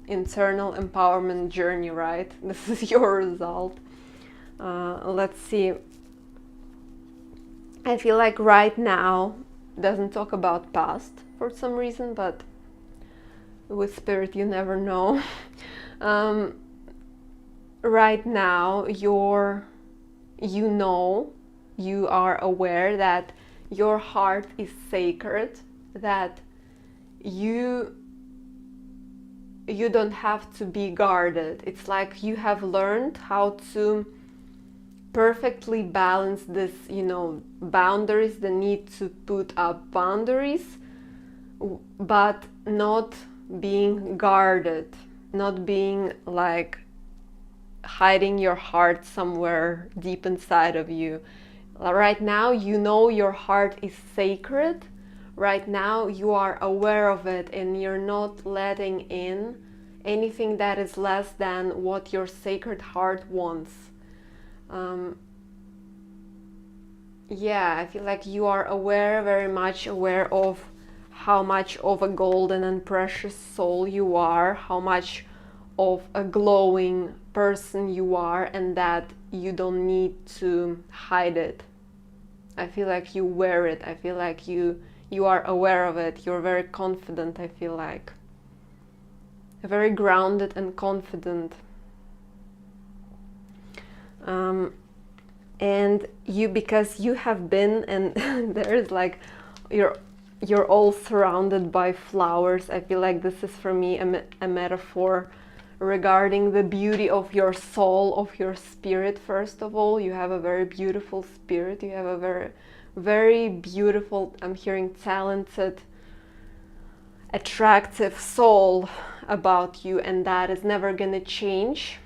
internal empowerment journey, right? This is your result. Let's see. I feel like right now doesn't talk about past for some reason, but with spirit you never know. Right now you are aware that your heart is sacred, that you don't have to be guarded. It's like you have learned how to perfectly balance this, boundaries, the need to put up boundaries, but not being guarded, not being like hiding your heart somewhere deep inside of you. Right now, your heart is sacred. Right now, you are aware of it, and you're not letting in anything that is less than what your sacred heart wants. I feel like you are very much aware of how much of a golden and precious soul you are, how much of a glowing person you are, and that you don't need to hide it. I feel like you wear it. I feel like you are aware of it. You're very confident, I feel like. Very grounded and confident. And because you have been, and there's like, you're all surrounded by flowers. I feel like this is for me a metaphor regarding the beauty of your soul, of your spirit. First of all, you have a very beautiful spirit. You have a very, very beautiful, I'm hearing talented, attractive soul about you, and that is never gonna change.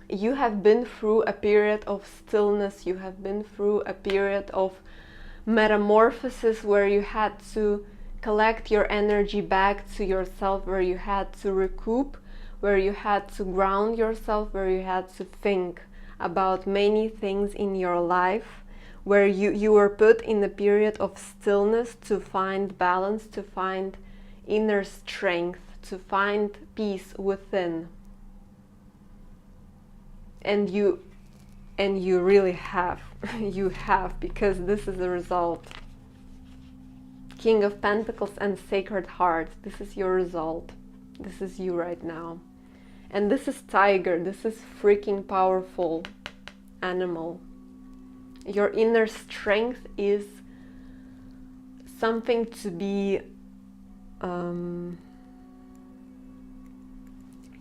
You have been through a period of stillness. You have been through a period of metamorphosis where you had to collect your energy back to yourself, where you had to recoup, where you had to ground yourself, where you had to think about many things in your life, where you were put in a period of stillness to find balance, to find inner strength, to find peace within. And you really have. You have, because this is the result. King of Pentacles and Sacred Heart. This is your result. This is you right now. And this is Tiger. This is freaking powerful animal. Your inner strength is something to be...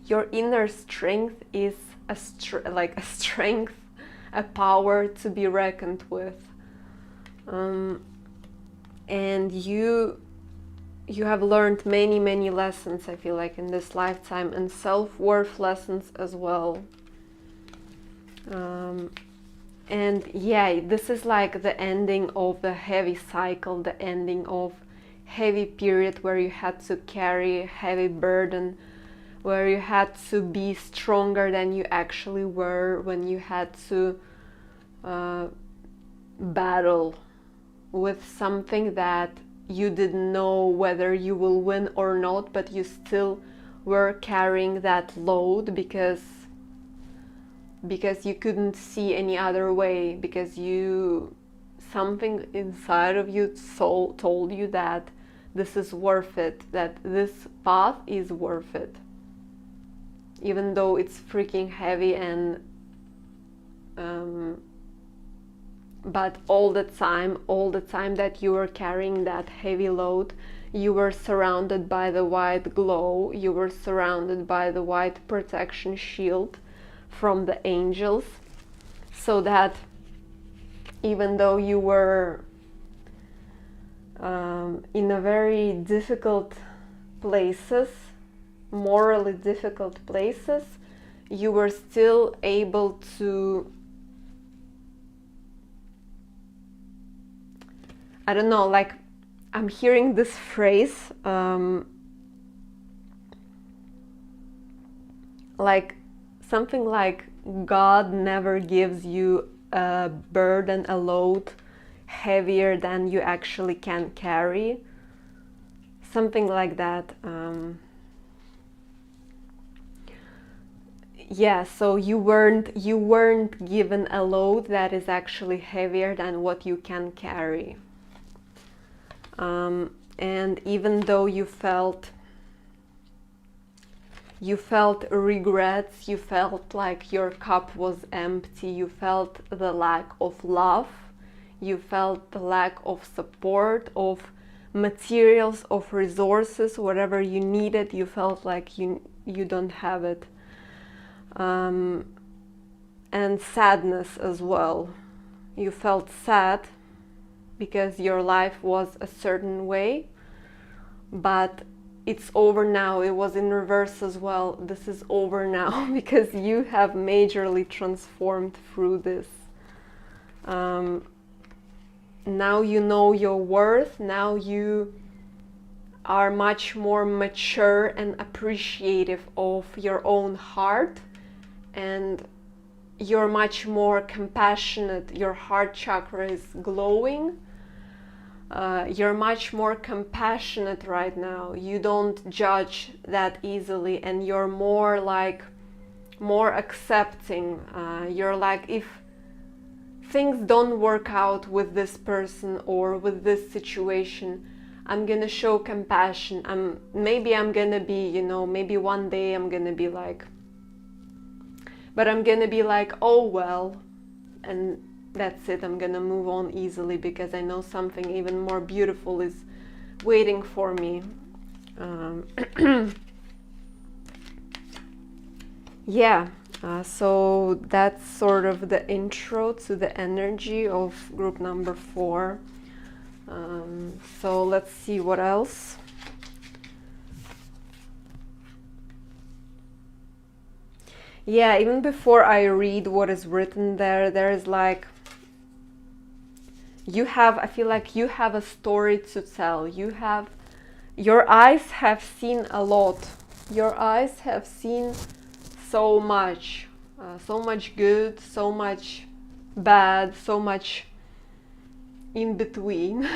your inner strength is a strength, a power to be reckoned with. And you have learned many lessons, I feel like, in this lifetime, and self-worth lessons as well. And this is like the ending of the heavy cycle, the ending of heavy period where you had to carry a heavy burden, where you had to be stronger than you actually were, when you had to battle with something that you didn't know whether you will win or not, but you still were carrying that load because you couldn't see any other way, because something inside of you told you that this is worth it, that this path is worth it, even though it's freaking heavy. And but all the time that you were carrying that heavy load, You were surrounded by the white glow. You were surrounded by the white protection shield from the angels, so that even though you were in a very difficult places, morally difficult places, you were still able to, I don't know, like, I'm hearing this phrase, like something like God never gives you a burden, a load heavier than you actually can carry. Something like that. Yeah, so you weren't given a load that is actually heavier than what you can carry. And even though you felt regrets, you felt like your cup was empty, you felt the lack of love, you felt the lack of support, of materials, of resources, whatever you needed, you felt like you don't have it. And sadness as well. You felt sad because your life was a certain way, but it's over now. It was in reverse as well. This is over now because you have majorly transformed through this. Now you know your worth. Now you are much more mature and appreciative of your own heart, and you're much more compassionate. Your heart chakra is glowing. You're much more compassionate right now. You don't judge that easily, and you're more accepting. You're like, if things don't work out with this person or with this situation, I'm gonna show compassion. Maybe I'm gonna be, maybe one day I'm gonna be like, but I'm gonna be like, oh well, and that's it. I'm gonna move on easily because I know something even more beautiful is waiting for me. Yeah, so that's sort of the intro to the energy of group number 4. So let's see what else. Yeah, even before I read what is written there is like, I feel like you have a story to tell. Your eyes have seen a lot. Your eyes have seen so much good, so much bad, so much in between,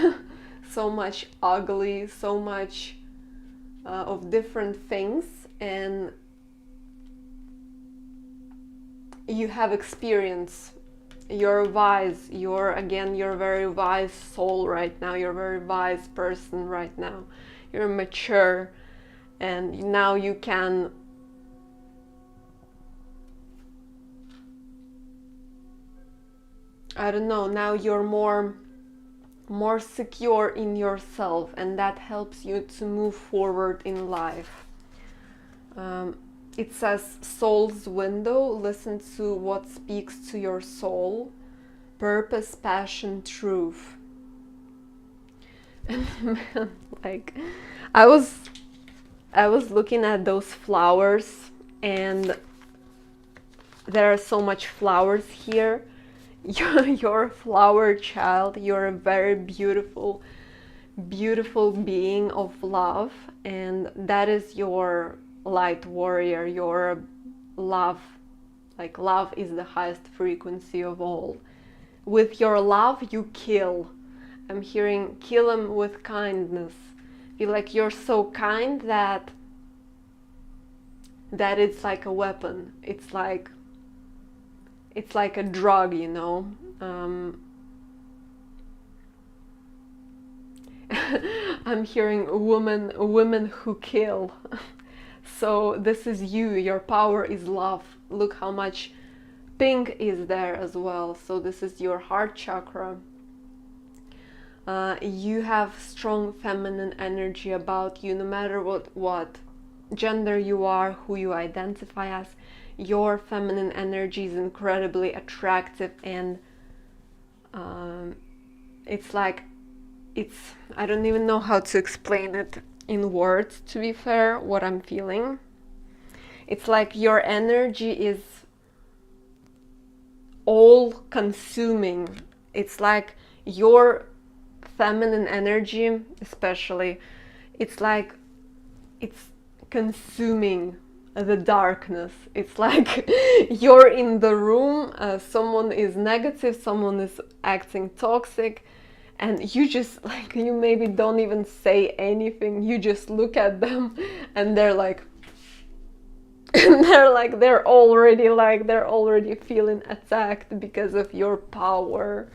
so much ugly, so much of different things, and you have experience. You're wise. You're a very wise soul right now. You're a very wise person right now. You're mature, and now you can now you're more secure in yourself, and that helps you to move forward in life. It says soul's window. Listen to what speaks to your soul. Purpose, passion, truth. And man, like, I was looking at those flowers, and there are so much flowers here. You're a flower child. You're a very beautiful being of love, and that is your light warrior, your love. Like, love is the highest frequency of all. With your love you kill. I'm hearing kill them with kindness. Feel like you're so kind that it's like a weapon. It's like a drug, I'm hearing women who kill. So this is you. Your power is love. Look how much pink is there as well. So this is your heart chakra. You have strong feminine energy about you, no matter what gender you are, who you identify as. Your feminine energy is incredibly attractive, and it's like, I don't even know how to explain it in words, to be fair, what I'm feeling. It's like your energy is all consuming. It's like your feminine energy, especially, it's like it's consuming the darkness. It's like you're in the room, someone is negative, someone is acting toxic, and you just like, you maybe don't even say anything, you just look at them and they're like they're already feeling attacked because of your power.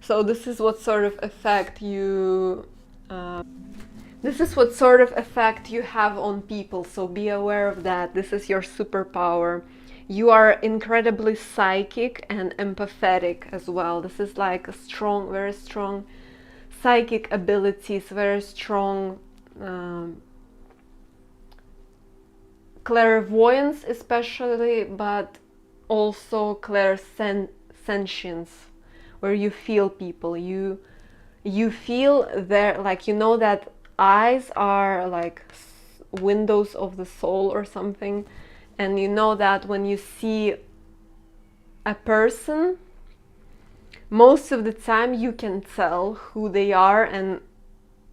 So this is what sort of effect you have on people, so be aware of that. This is your superpower. You are incredibly psychic and empathetic as well. This is like a strong, very strong psychic abilities, very strong clairvoyance especially, but also clairsentience, where you feel people. You feel their, like, you know that eyes are like windows of the soul or something, and you know that when you see a person, most of the time you can tell who they are and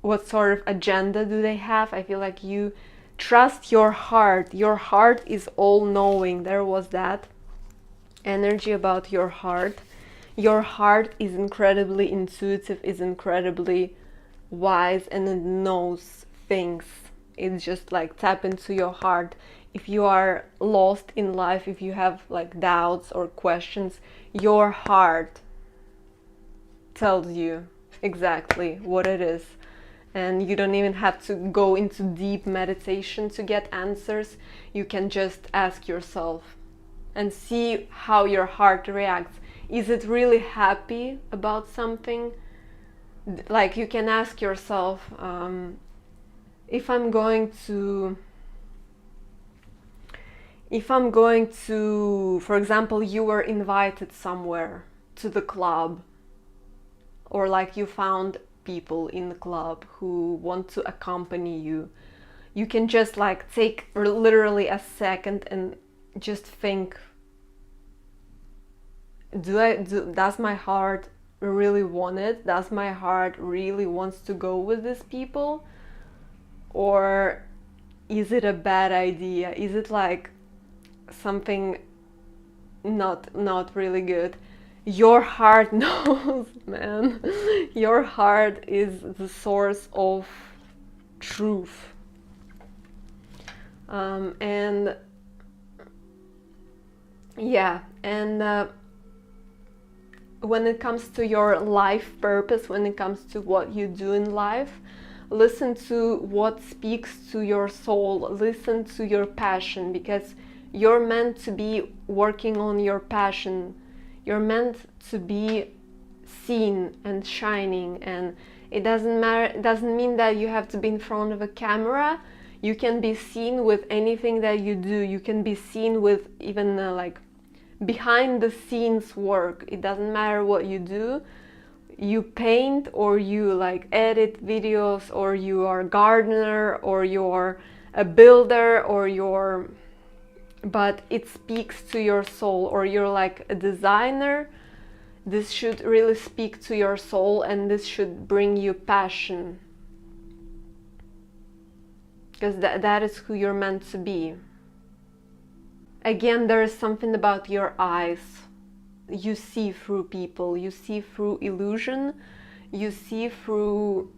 what sort of agenda do they have. I feel like you trust your heart. Your heart is all knowing. There was that energy about your heart. Your heart is incredibly intuitive, is incredibly wise, and it knows things. It's just like tap into your heart. If you are lost in life, if you have like doubts or questions, your heart tells you exactly what it is. And you don't even have to go into deep meditation to get answers. You can just ask yourself and see how your heart reacts. Is it really happy about something? Like, you can ask yourself, if I'm going to, for example, you were invited somewhere to the club, or like you found people in the club who want to accompany you. You can just like take literally a second and just think, does my heart really want it? Does my heart really wants to go with these people? Or is it a bad idea? Is it like something not really good? Your heart knows, man. Your heart is the source of truth. And yeah, and when it comes to your life purpose, when it comes to what you do in life, listen to what speaks to your soul, listen to your passion, because you're meant to be working on your passion. You're meant to be seen and shining, and it doesn't matter, it doesn't mean that you have to be in front of a camera. You can be seen with anything that you do. You can be seen with even like behind the scenes work. It doesn't matter what you do. You paint, or you like edit videos, or you are a gardener, or you're a builder, or but it speaks to your soul, or you're like a designer. This should really speak to your soul, and this should bring you passion, because that is who you're meant to be. Again, there is something about your eyes. You see through people, you see through illusion, you see through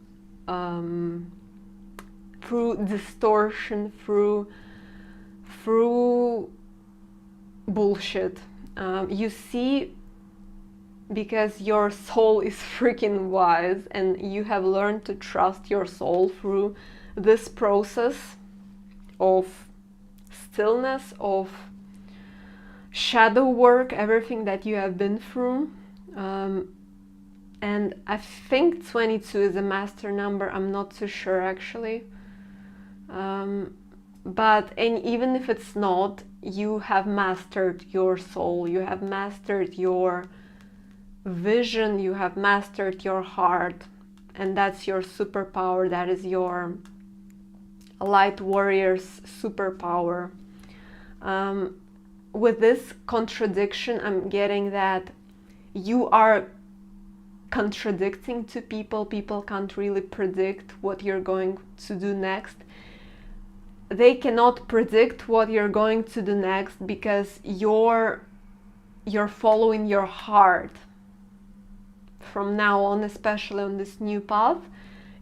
distortion, through bullshit. You see because your soul is freaking wise, and you have learned to trust your soul through this process of stillness, of shadow work, everything that you have been through. And I think 22 is a master number. I'm not too sure actually. And even if it's not, you have mastered your soul, you have mastered your vision, you have mastered your heart, and that's your superpower. That is your light warrior's superpower. With this contradiction, I'm getting that you are contradicting to people. People can't really predict what you're going to do next. They cannot predict what you're going to do next because you're following your heart. From now on, especially on this new path,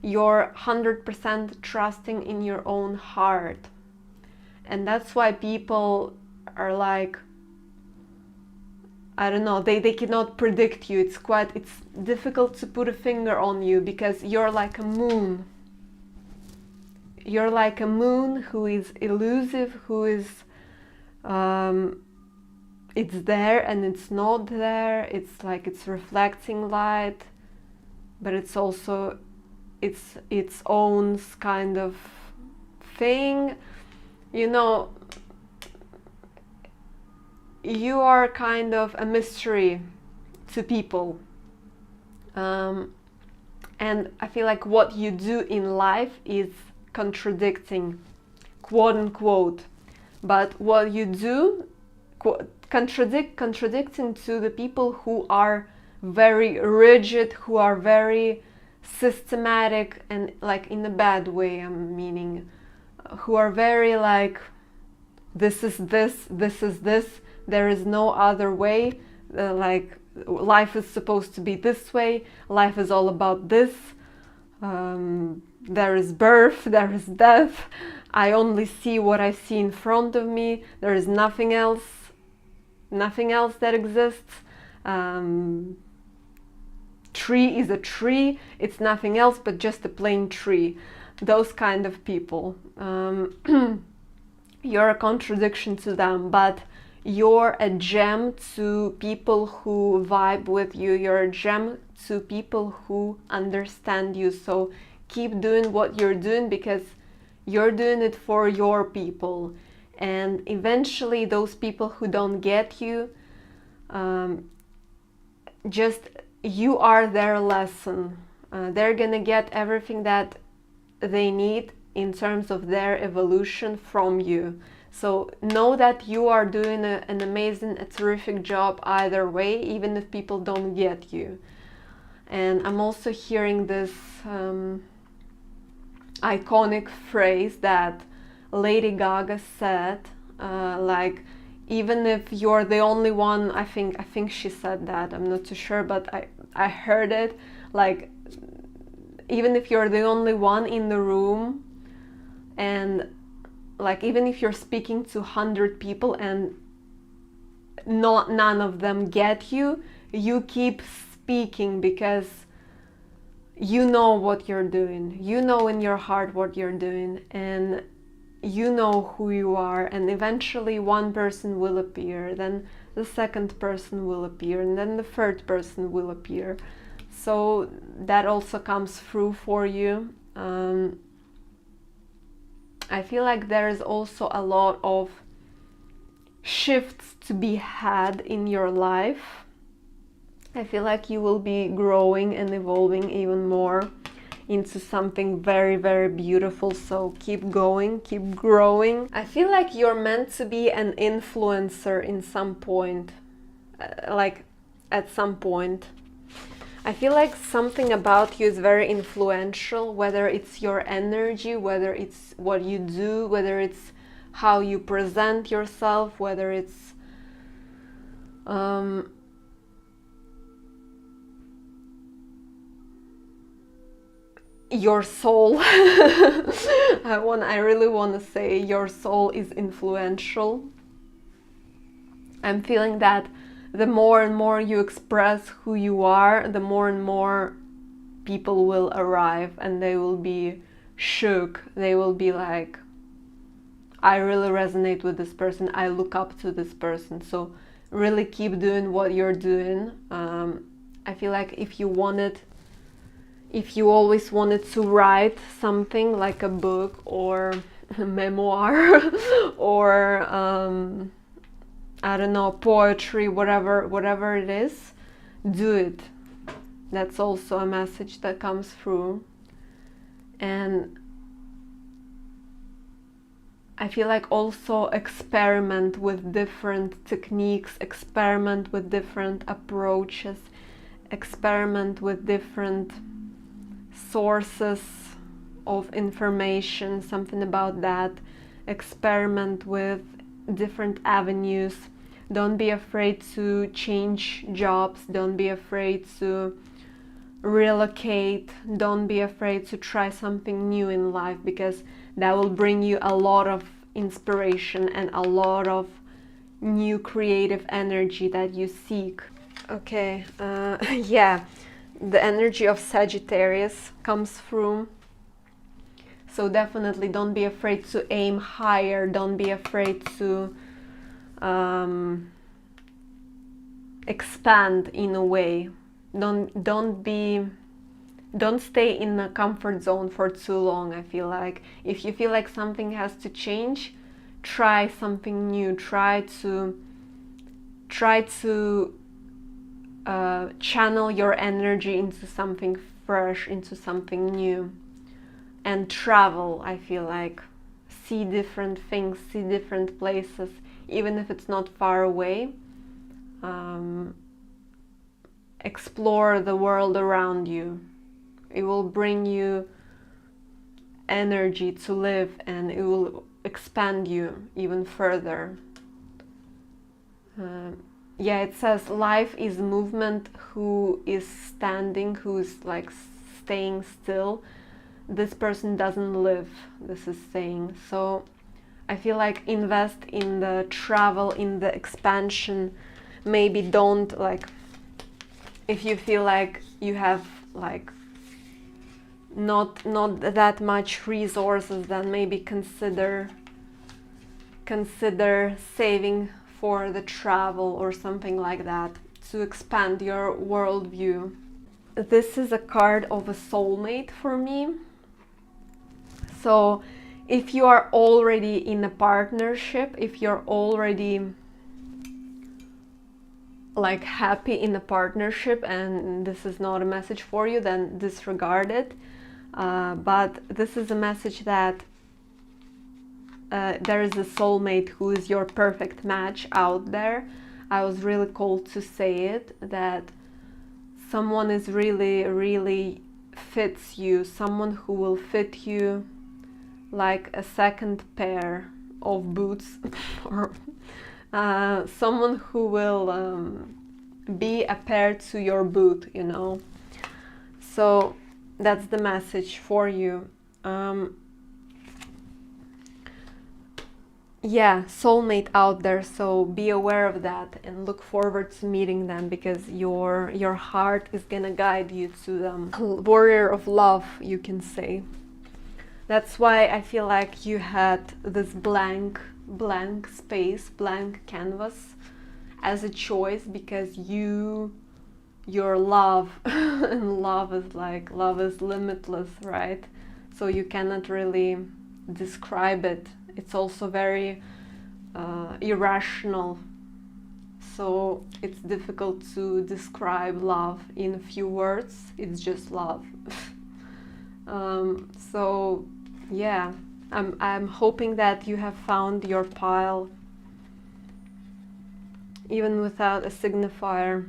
you're 100% trusting in your own heart. And that's why people are like, I don't know, they cannot predict you. It's difficult to put a finger on you because you're like a moon. You're like a moon who is elusive, who is, it's there and it's not there. It's like it's reflecting light, but it's also its own kind of thing. You know, you are kind of a mystery to people. And I feel like what you do in life is contradicting, quote unquote, but what you do contradicting to the people who are very rigid, who are very systematic, and like in a bad way, I'm meaning, who are very like, this is this, this is this, there is no other way, like life is supposed to be this way, life is all about this. There is birth, there is death, I only see what I see in front of me, there is nothing else that exists. Tree is a tree, it's nothing else but just a plain tree. Those kind of people. You're a contradiction to them, but you're a gem to people who vibe with you, you're a gem to people who understand you. So keep doing what you're doing because you're doing it for your people, and eventually those people who don't get you, just you are their lesson. They're gonna get everything that they need in terms of their evolution from you. So know that you are doing an amazing, a terrific job either way, even if people don't get you. And I'm also hearing this iconic phrase that Lady Gaga said, like, even if you're the only one, I think she said that, I'm not too sure, but I heard it, like, even if you're the only one in the room, and like even if you're speaking to 100 people and none of them get you, you keep speaking because you know what you're doing. You know in your heart what you're doing, and you know who you are, and eventually one person will appear, then the second person will appear, and then the third person will appear. So that also comes through for you. I feel like there is also a lot of shifts to be had in your life. I feel like you will be growing and evolving even more into something very, very beautiful. So keep going, keep growing. I feel like you're meant to be an influencer in some point, like at some point. I feel like something about you is very influential, whether it's your energy, whether it's what you do, whether it's how you present yourself, whether it's your soul. I really want to say your soul is influential. I'm feeling that the more and more you express who you are, the more and more people will arrive and they will be shook. They will be like, I really resonate with this person, I look up to this person. So really keep doing what you're doing. I feel like if you always wanted to write something like a book or a memoir or I don't know, poetry, whatever it is, do it. That's also a message that comes through. And I feel like also experiment with different techniques, experiment with different approaches, experiment with different sources of information, something about that. Experiment with different avenues. Don't be afraid to change jobs. Don't be afraid to relocate. Don't be afraid to try something new in life, because that will bring you a lot of inspiration and a lot of new creative energy that you seek. Okay, yeah, the energy of Sagittarius comes through. So definitely don't be afraid to aim higher. Don't be afraid to expand in a way. Don't stay in a comfort zone for too long. I feel like if you feel like something has to change, try something new. Try to channel your energy into something fresh, into something new. And travel, I feel like. See different things, see different places, even if it's not far away. Explore the world around you. It will bring you energy to live, and it will expand you even further. Yeah, it says life is movement. Who is standing, who is like staying still, this person doesn't live, this is saying. So I feel like invest in the travel, in the expansion. Maybe don't, like, if you feel like you have like not that much resources, then maybe consider saving for the travel or something like that to expand your worldview. This is a card of a soulmate for me. So if you are already in a partnership, if you're already like happy in a partnership and this is not a message for you, then disregard it. But this is a message that there is a soulmate who is your perfect match out there. I was really called to say it, that someone is really fits you, someone who will fit you like a second pair of boots or someone who will be a pair to your boot, you know. So that's the message for you. Yeah, soulmate out there, so be aware of that and look forward to meeting them, because your heart is gonna guide you to them. Warrior of love, you can say. That's why I feel like you had this blank space, blank canvas as a choice, because your love and love is limitless, right? So you cannot really describe it. It's also very irrational, so it's difficult to describe love in a few words. It's just love. So yeah, I'm hoping that you have found your pile even without a signifier.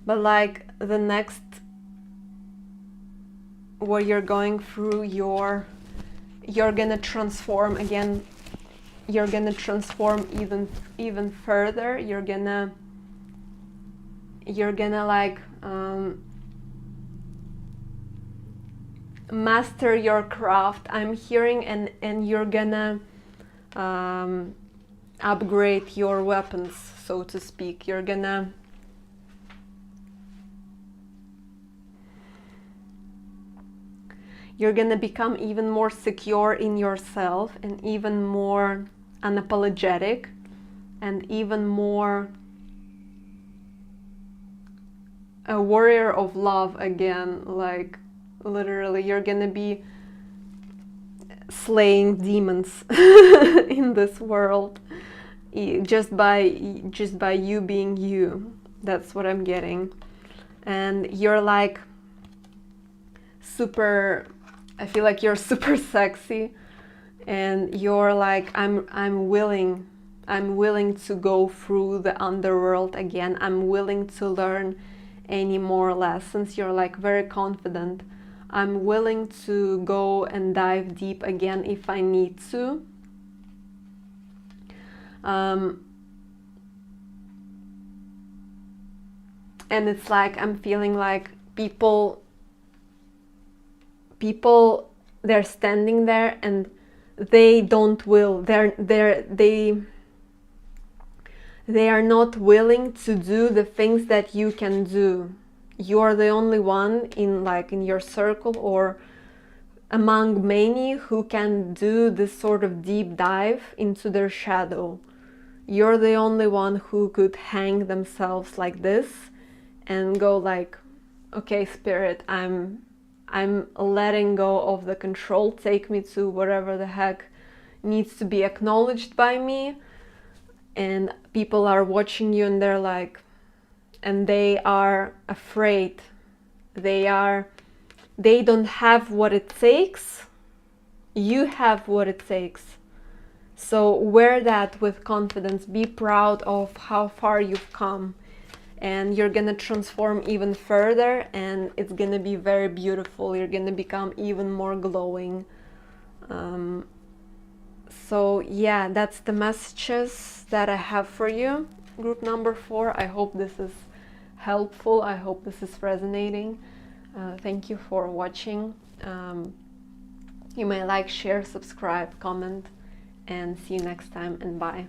But like the next, what you're going through, you're gonna transform again. You're gonna transform even further. You're gonna like master your craft, I'm hearing, and you're gonna upgrade your weapons, so to speak. You're gonna become even more secure in yourself, and even more unapologetic, and even more a warrior of love again. Like literally you're gonna be slaying demons in this world just by you being you. That's what I'm getting. And you're like super, I feel like you're super sexy, and you're like, I'm willing to go through the underworld again. I'm willing to learn any more lessons. You're like very confident. I'm willing to go and dive deep again if I need to. And it's like I'm feeling like people they're standing there and they don't will they are not willing to do the things that you can do. You're the only one in your circle or among many who can do this sort of deep dive into their shadow. You're the only one who could hang themselves like this and go like, okay, spirit, I'm letting go of the control. Take me to wherever the heck needs to be acknowledged by me. And people are watching you and they're like, and they are afraid. They don't have what it takes. You have what it takes. So wear that with confidence. Be proud of how far you've come. And you're gonna transform even further, and it's gonna be very beautiful. You're gonna become even more glowing. So yeah, that's the messages that I have for you, group number 4. I hope this is helpful. I hope this is resonating. Thank you for watching. You may like, share, subscribe, comment, and see you next time, and bye.